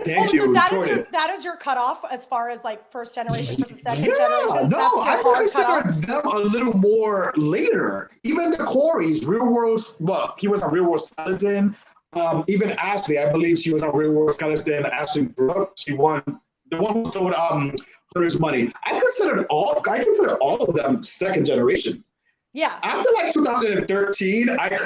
thank you.
So that is your cutoff as far as first generation versus second generation?
No, I consider them a little more later. Even the Corey's Real World, he was on Real World Skeleton. Even Ashley, I believe she was on Real World Skeleton. Ashley Brooke, she won the one who stole Hunter's money. I consider all of them second generation.
Yeah.
After 2013, I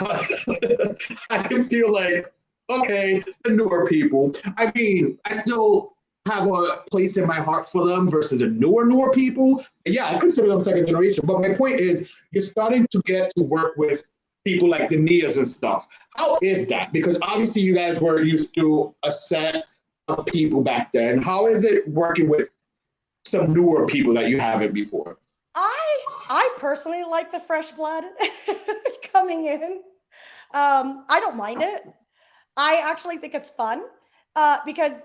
feel like, okay, the newer people. I mean, I still have a place in my heart for them versus the newer people. And yeah, I consider them second generation. But my point is, you're starting to get to work with people like the Nias and stuff. How is that? Because obviously you guys were used to a set of people back then. How is it working with some newer people that you haven't before?
I personally like the fresh blood coming in. I don't mind it. I actually think it's fun because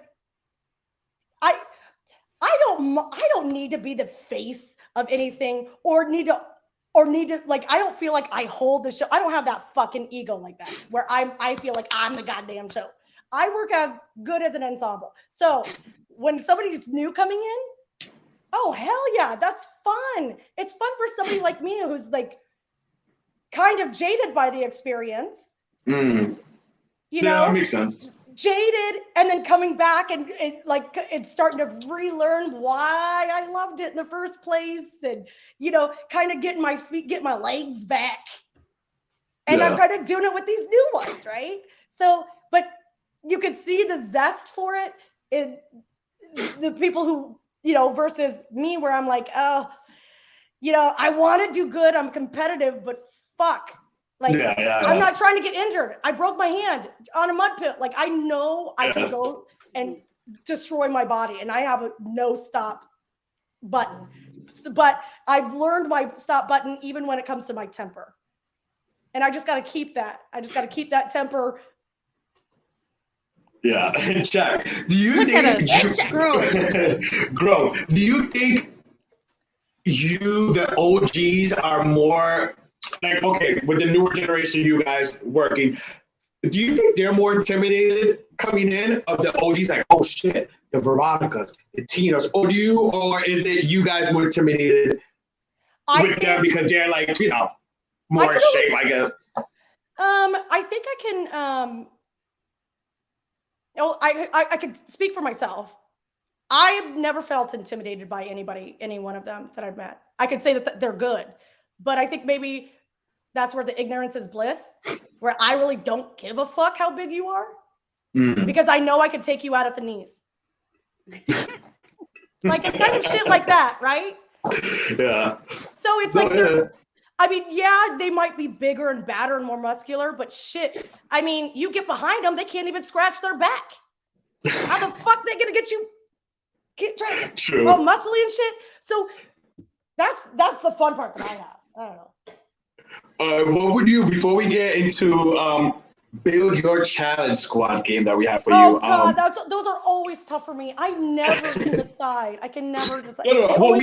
I don't need to be the face of anything or need to I don't feel like I hold the show. I don't have that fucking ego like that where I feel like I'm the goddamn show. I work as good as an ensemble. So when somebody's new coming in, oh hell yeah, that's fun. It's fun for somebody like me who's kind of jaded by the experience.
That makes sense.
Jaded, and then coming back and it's starting to relearn why I loved it in the first place, and kind of getting my legs back. And I'm kind of doing it with these new ones, right? So, but you could see the zest for it in the people who, versus me, where I'm like, oh, I want to do good. I'm competitive, but fuck. I'm not trying to get injured. I broke my hand on a mud pit. I know I can go and destroy my body, and I have a no stop button. But I've learned my stop button even when it comes to my temper. And I just got to keep that. I just got to keep that temper.
Yeah, check. Do you
Look
think
at us.
grow? Do you think the OGs are more like, okay, with the newer generation, you guys working? Do you think they're more intimidated coming in of the OGs? Like, oh shit, the Veronicas, the Tinas, or is it you guys more intimidated with them because they're like, you know, more in shape, I guess?
I think I can. I could speak for myself. I have never felt intimidated by anybody, any one of them that I've met. I could say that they're good, but I think maybe that's where the ignorance is bliss, where I really don't give a fuck how big you are, because I know I could take you out at the knees. Like, it's kind of shit like that, right?
Yeah.
So it's like, I mean, yeah, they might be bigger and badder and more muscular, but shit, I mean, you get behind them, they can't even scratch their back. How the fuck they gonna get you?
True.
All muscly and shit. So that's the fun part that I have. I don't know.
What would you, before we get into build your challenge squad game that we have for you?
Oh god, those are always tough for me. I never can decide. I can never decide. Well,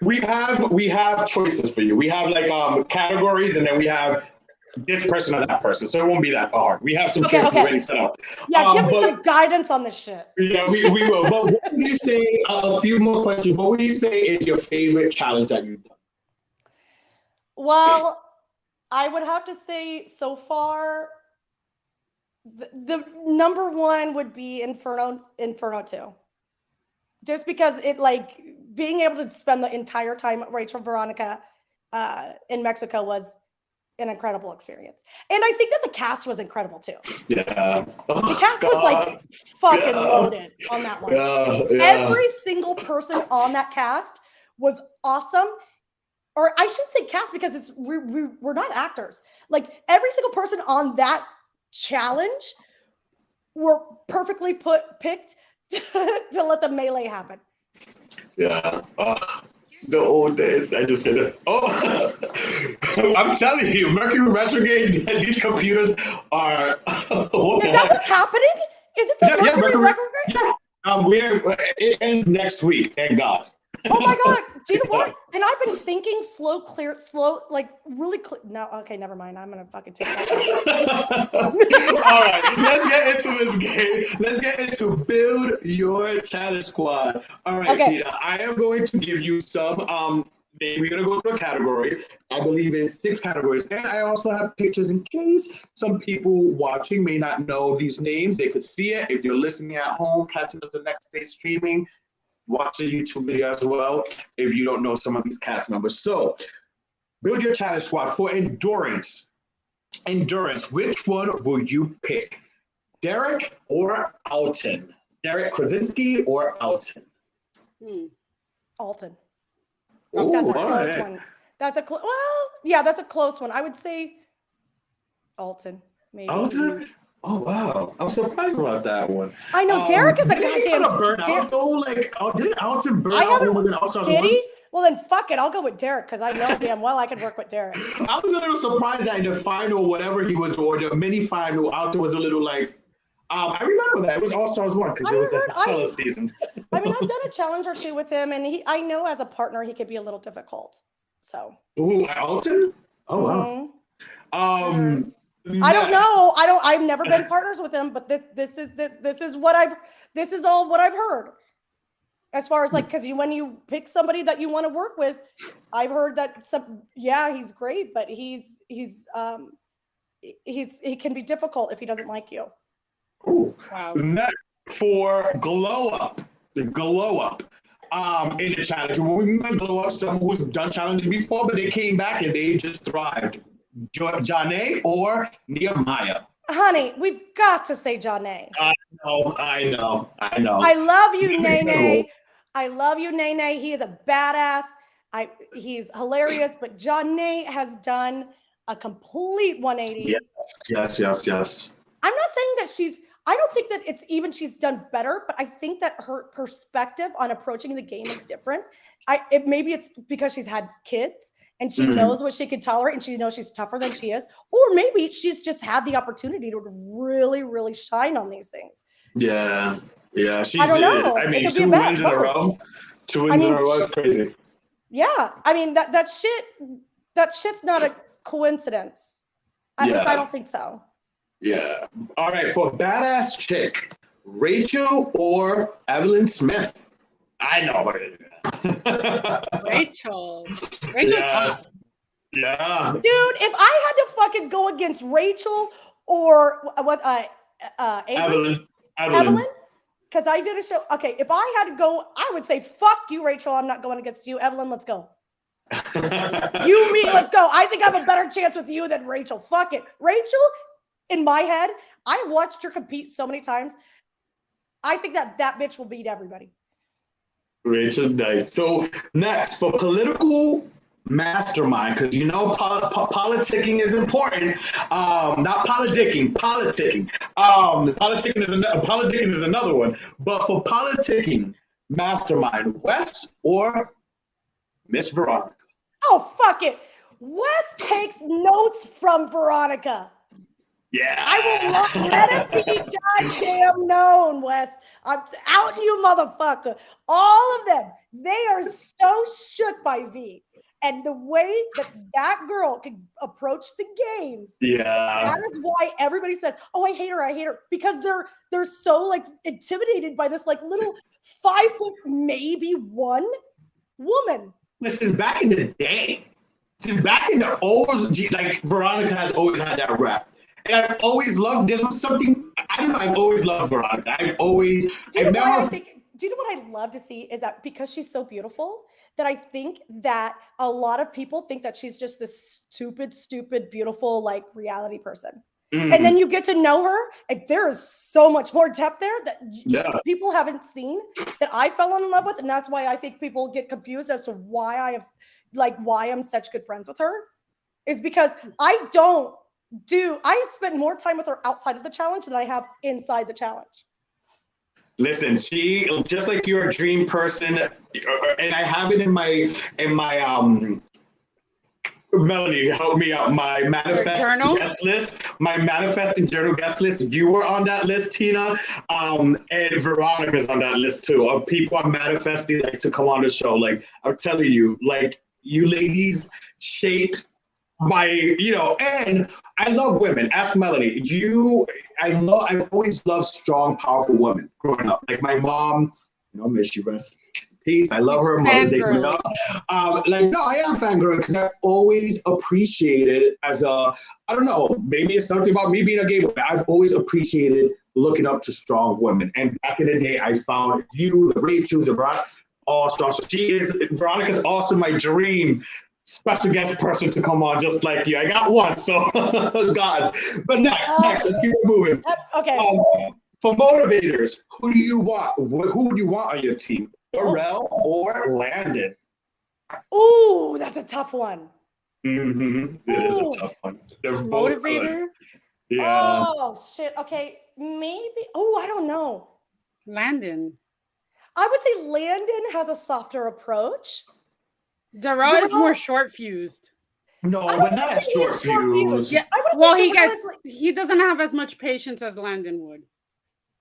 we have choices for you. We have like categories, and then we have this person or that person, so it won't be that hard. We have some choices already set up.
Yeah, give me some guidance on this shit.
Yeah, we will. But what would you say? A few more questions. What would you say is your favorite challenge that you've done?
Well, I would have to say so far, the number one would be Inferno 2. Just because it, like, being able to spend the entire time at Rachel Veronica in Mexico was an incredible experience. And I think that the cast was incredible too.
Yeah.
The cast was like fucking loaded on that one. Every single person on that cast was awesome. Or I shouldn't say cast because we're not actors. Like, every single person on that challenge were perfectly picked to let the melee happen.
Yeah. The old days. I just did it. Oh, I'm telling you, Mercury retrograde. These computers are.
Is that what's happening? Is it the Mercury retrograde?
Yeah. It ends next week. Thank God.
Oh my God. Do you know what? And I've been thinking slow, like really clear. No, okay, never mind. I'm going to fucking take that.
All right, let's get into this game. Let's get into build your challenge squad. All right, Tina, I am going to give you some, we're going to go through a category. I believe in 6 categories. And I also have pictures in case some people watching may not know these names. They could see it. If you're listening at home, catching us the next day streaming, watch the YouTube video as well if you don't know some of these cast members. So, build your challenge squad for endurance. Which one will you pick? Derek or Alton? Derek Krasinski or Alton?
Alton.
Ooh,
that's a close one. That's a close one. I would say Alton. Maybe.
Alton? Oh wow! I'm surprised about that one.
I know Derek is a goddamn
burnout though. Like, didn't Alton burn out when he was in All-Stars 1?
Well then, fuck it. I'll go with Derek because I know damn well I can work with Derek.
I was a little surprised that in the final, whatever he was, or the mini final, Alton was a little like. I remember that it was All-Stars 1 because it was a solo season.
I mean, I've done a challenge or two with him, and I know as a partner he could be a little difficult. So.
Ooh, Alton? Oh wow.
I don't know. I've never been partners with him, but this is all what I've heard. As far as like, because when you pick somebody that you want to work with, I've heard that he's great, but he can be difficult if he doesn't like you.
Ooh. Wow. Next for glow up in the challenge. When we might glow up, someone who's done challenges before, but they came back and they just thrived. Janae or Nehemiah?
Honey, we've got to say Janae.
I know.
I love you, Nene. I love you, Nene. He is a badass. He's hilarious, but Janae has done a complete 180.
Yes.
I'm not saying that I don't think that it's even she's done better, but I think that her perspective on approaching the game is different. Maybe it's because she's had kids and she knows what she can tolerate and she knows she's tougher than she is, or maybe she's just had the opportunity to really, really shine on these things.
Yeah, she's.
I don't know.
I mean, 2 wins in a row. 2 wins in a row is crazy.
Yeah, I mean that shit's not a coincidence. At least I don't think so.
Yeah. All right, for badass chick, Rachel or Evelyn Smith? I know her.
Rachel.
Yes. Yeah.
Dude, if I had to fucking go against Rachel or what
Evelyn.
Because I did a show. Okay, if I had to go, I would say, fuck you, Rachel. I'm not going against you. Evelyn, let's go. Let's go. I think I have a better chance with you than Rachel. Fuck it. Rachel, in my head, I've watched her compete so many times. I think that bitch will beat everybody.
Rachel, nice. So next, for political mastermind, because you know politicking is important. Not politicking. Politicking is another one. But for politicking mastermind, Wes or Miss Veronica?
Oh, fuck it. Wes takes notes from Veronica.
Yeah.
I will let it be goddamn known, Wes. I'm out, you motherfucker. All of them, they are so shook by V. And the way that girl can approach the games, that is why everybody says, "Oh, I hate her," because they're so like intimidated by this like little 5 foot maybe one woman.
Listen, back in the day, back in the old, like Veronica has always had that rap. And I've always loved, this was something, I don't know, I've always loved Veronica. Do you know what
I'd love to see is that because she's so beautiful, that I think that a lot of people think that she's just this stupid, beautiful, like reality person. Mm. And then you get to know her, and there is so much more depth there that people haven't seen that I fell in love with. And that's why I think people get confused as to why I'm such good friends with her, is because I spent more time with her outside of the challenge than I have inside the challenge. Listen, she, just like you're a dream person, and I have it in my Melanie, help me out. My manifest guest list, my manifesting journal guest list. You were on that list, Tina, and Veronica's on that list too. Of people I'm manifesting like to come on the show. Like I'm telling you, like you ladies shaped my, and I love women. Ask Melanie. I've always loved strong, powerful women growing up. Like my mom, may she rest in peace. I love her. Mother's Day coming up. I am fangirl because I've always appreciated I don't know, maybe it's something about me being a gay woman. I've always appreciated looking up to strong women. And back in the day, I found you, the Rachel, the Veronica, all strong. So Veronica's also my dream special guest person to come on just like you. I got one, so God. But next, let's keep it moving. Okay. For motivators, who do you want? Who would you want on your team? Darrell or Landon? Ooh, that's a tough one. Mm-hmm. It is a tough one. They're both motivator? Good. Yeah. Oh, shit. Okay, maybe. Oh, I don't know.
Landon.
I would say Landon has a softer approach.
Darrell is more short fused.
No, but not as short fused.
Yeah. Well, he doesn't have as much patience as Landon would.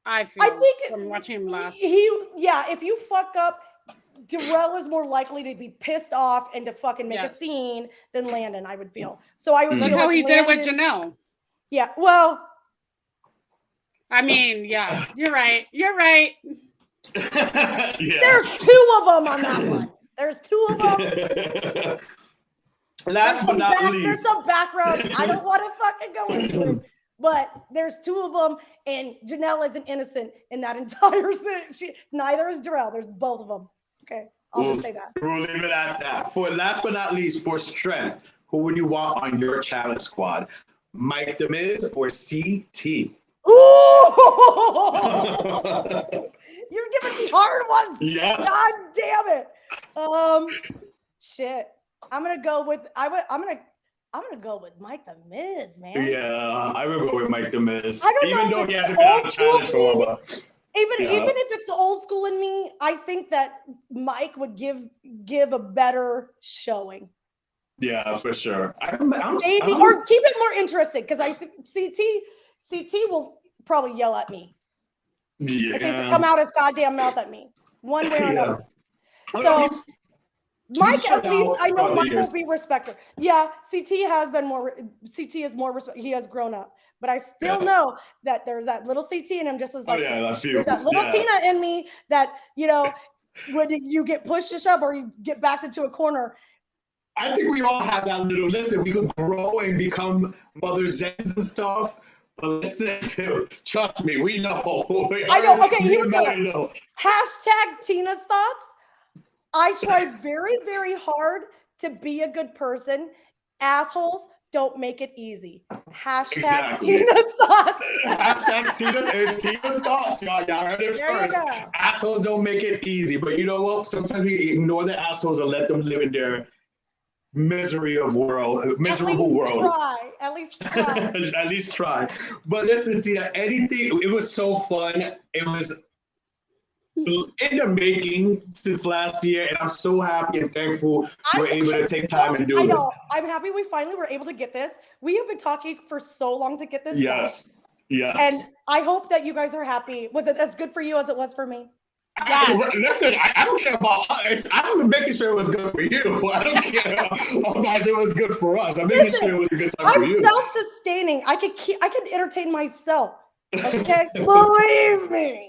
I think from watching him last.
If you fuck up, Darrell is more likely to be pissed off and to fucking make a scene than Landon, I would feel. So I would
look how he did with Janelle.
Yeah, well.
I mean, yeah, you're right. Yeah.
There's 2 of them on that one. There's 2 of them.
Last but not least.
There's some background. I don't want to fucking go into it. But there's 2 of them, and Janelle isn't innocent in that entire scene. Neither is Darrell. There's both of them. Okay, I'll just say that.
We'll leave it at that. For last but not least, for strength, who would you want on your challenge squad? Mike DeMiz or CT?
Ooh! You're giving me hard ones.
Yeah.
God damn it. Shit. I'm gonna go with. I'm gonna I'm gonna go with Mike the Miz, man.
Yeah, I will go with Mike the Miz.
I don't
Even
know
though
if
he
it's
hasn't
the
been on
old
the
school
challenge for a
me.
while.
Even if it's the old school in me, I think that Mike would give a better showing.
Yeah, for sure.
Or keep it more interesting, because I think CT will probably yell at me.
Yeah.
If he come out his goddamn mouth at me, one way or another.
Yeah.
So Mike, at least I know Mike will be respected. Yeah, CT has been more. CT is more respect. He has grown up, but I still know that there's that little CT in him, just as like there's that little Tina in me that, you know, when you get pushed to shove or you get backed into a corner.
I think we all have that little. Listen, we could grow and become Mother Zens and stuff. But listen, trust me, we know.
I know. Okay, here we go. Hashtag Tina's thoughts. I try very, very hard to be a good person. Assholes don't make it easy. Hashtag Tina's thoughts.
Hashtag Tina's thoughts. Y'all heard it first. Assholes don't make it easy. But you know what? Sometimes we ignore the assholes and let them live in their miserable world. At least try. At least try. But listen, Tina, it was so fun. It was in the making since last year, and I'm so happy and thankful we're able to take time and do this.
I'm happy we finally were able to get this. We have been talking for so long to get this done.
Yes.
And I hope that you guys are happy. Was it as good for you as it was for me?
Yeah.
Listen, I don't care about us. I'm making sure it was good for you. I don't care about if it was good for us. I'm making sure it was a good time for you.
I'm self-sustaining. I can entertain myself. Okay? Believe me.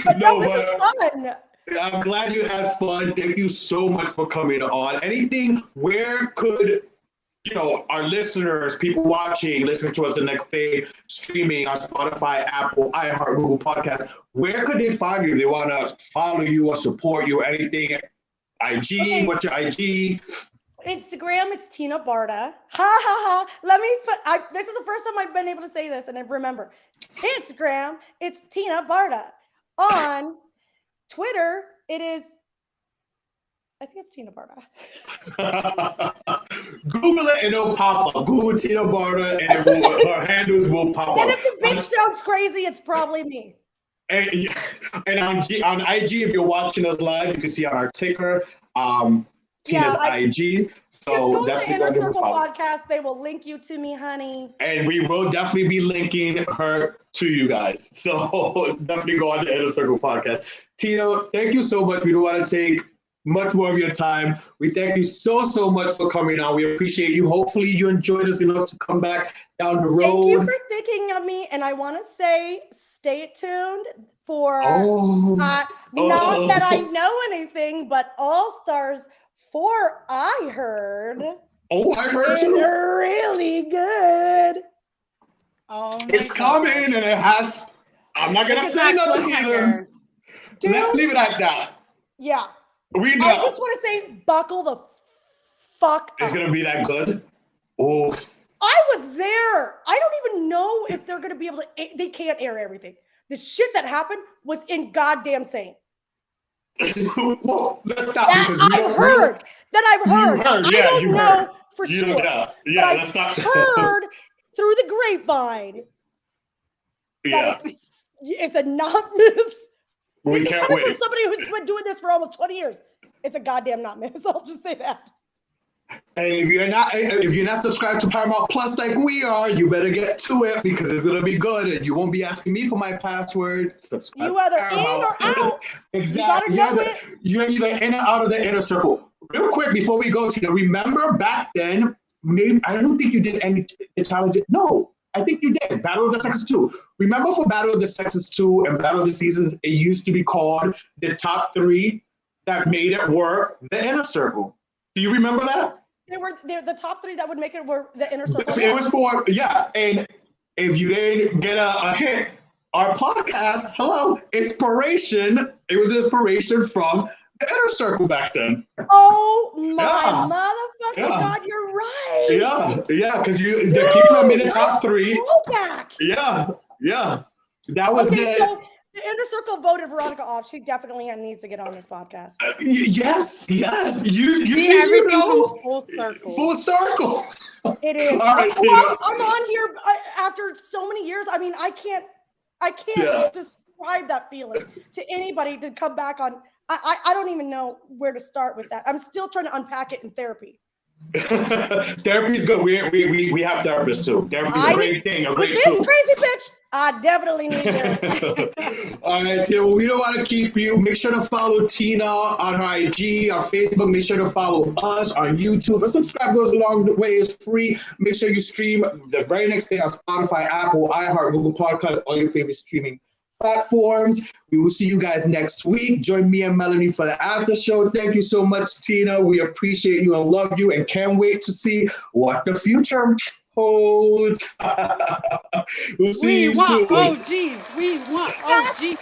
But no, this is fun.
I'm glad you had fun. Thank you so much for coming on. Where could, our listeners, people watching, listening to us the next day, streaming on Spotify, Apple, iHeart, Google Podcasts, where could they find you if they want to follow you or support you or anything? IG, okay. What's your IG?
Instagram, it's Tina Barta. Ha ha ha. This is the first time I've been able to say this, and I remember. Instagram, it's Tina Barta. On Twitter, I think it's Tina Barta.
Google it and it'll pop up. Google Tina Barta and her handles will pop up.
And if the bitch sounds crazy, it's probably me.
And on IG, if you're watching us live, you can see on our ticker, Tina's IG. So
just go to the Inner Circle podcast. They will link you to me, honey.
And we will definitely be linking her to you guys. So definitely go on the Inner Circle podcast. Tina, thank you so much. We don't want to take much more of your time. We thank you so much for coming on. We appreciate you. Hopefully you enjoyed us enough to come back down the road.
Thank you for thinking of me. And I want to say, stay tuned for, not that I know anything, but All Stars 4, I heard.
Oh, I heard too.
They're really good.
Oh,
it's coming, and it has. I'm not gonna say nothing either. Dude, let's leave it at that.
Yeah.
We know.
I just want to say, buckle the fuck up.
It's gonna be that good. Oh.
I was there. I don't even know if they're gonna be able to. They can't air everything. The shit that happened was in goddamn insane.
Well, let's stop.
I've heard. I don't know for sure.
Yeah, let's stop.
Heard through the grapevine that it's a not miss.
We can't wait.
From somebody who's been doing this for almost 20 years. It's a goddamn not miss. I'll just say that.
And if you're not subscribed to Paramount Plus like we are, you better get to it because it's gonna be good, and you won't be asking me for my password. Subscribe.
You either in or out.
Exactly. You're either in or out of the Inner Circle. Real quick before we go, Tina, remember back then? Maybe I don't think you did any challenges. No, I think you did. Battle of the Sexes 2. Remember for Battle of the Sexes 2 and Battle of the Seasons, it used to be called the top 3 that made it work, the Inner Circle. Do you remember that?
They're the top 3 that would make it work, the Inner Circle.
It was for, and if you didn't get a hit, our podcast, inspiration, it was inspiration from the Inner Circle back then.
Oh my motherfucking God, you're right.
Yeah, because they keep them in the top 3.
Go back.
Yeah. That was
So The inner circle voted Veronica off. She definitely needs to get on this podcast.
Yes. You see,
everything comes full circle.
Full circle.
It is.
All right,
I'm on here after so many years. I mean, I can't describe that feeling to anybody to come back on. I don't even know where to start with that. I'm still trying to unpack it in therapy.
Therapy's good. We have therapists too. Therapy's a great thing. A great
this
tool.
crazy bitch, I definitely need therapy.
All right, Tina. Well, we don't want to keep you. Make sure to follow Tina on her IG, on Facebook. Make sure to follow us on YouTube. And subscribe goes along the way. It's free. Make sure you stream the very next day on Spotify, Apple, iHeart, Google Podcasts, all your favorite streaming platforms. We will see you guys next week. Join me and Melanie for the after show. Thank you so much, Tina. We appreciate you and love you and can't wait to see what the future holds. We'll see you soon.
We want OGs.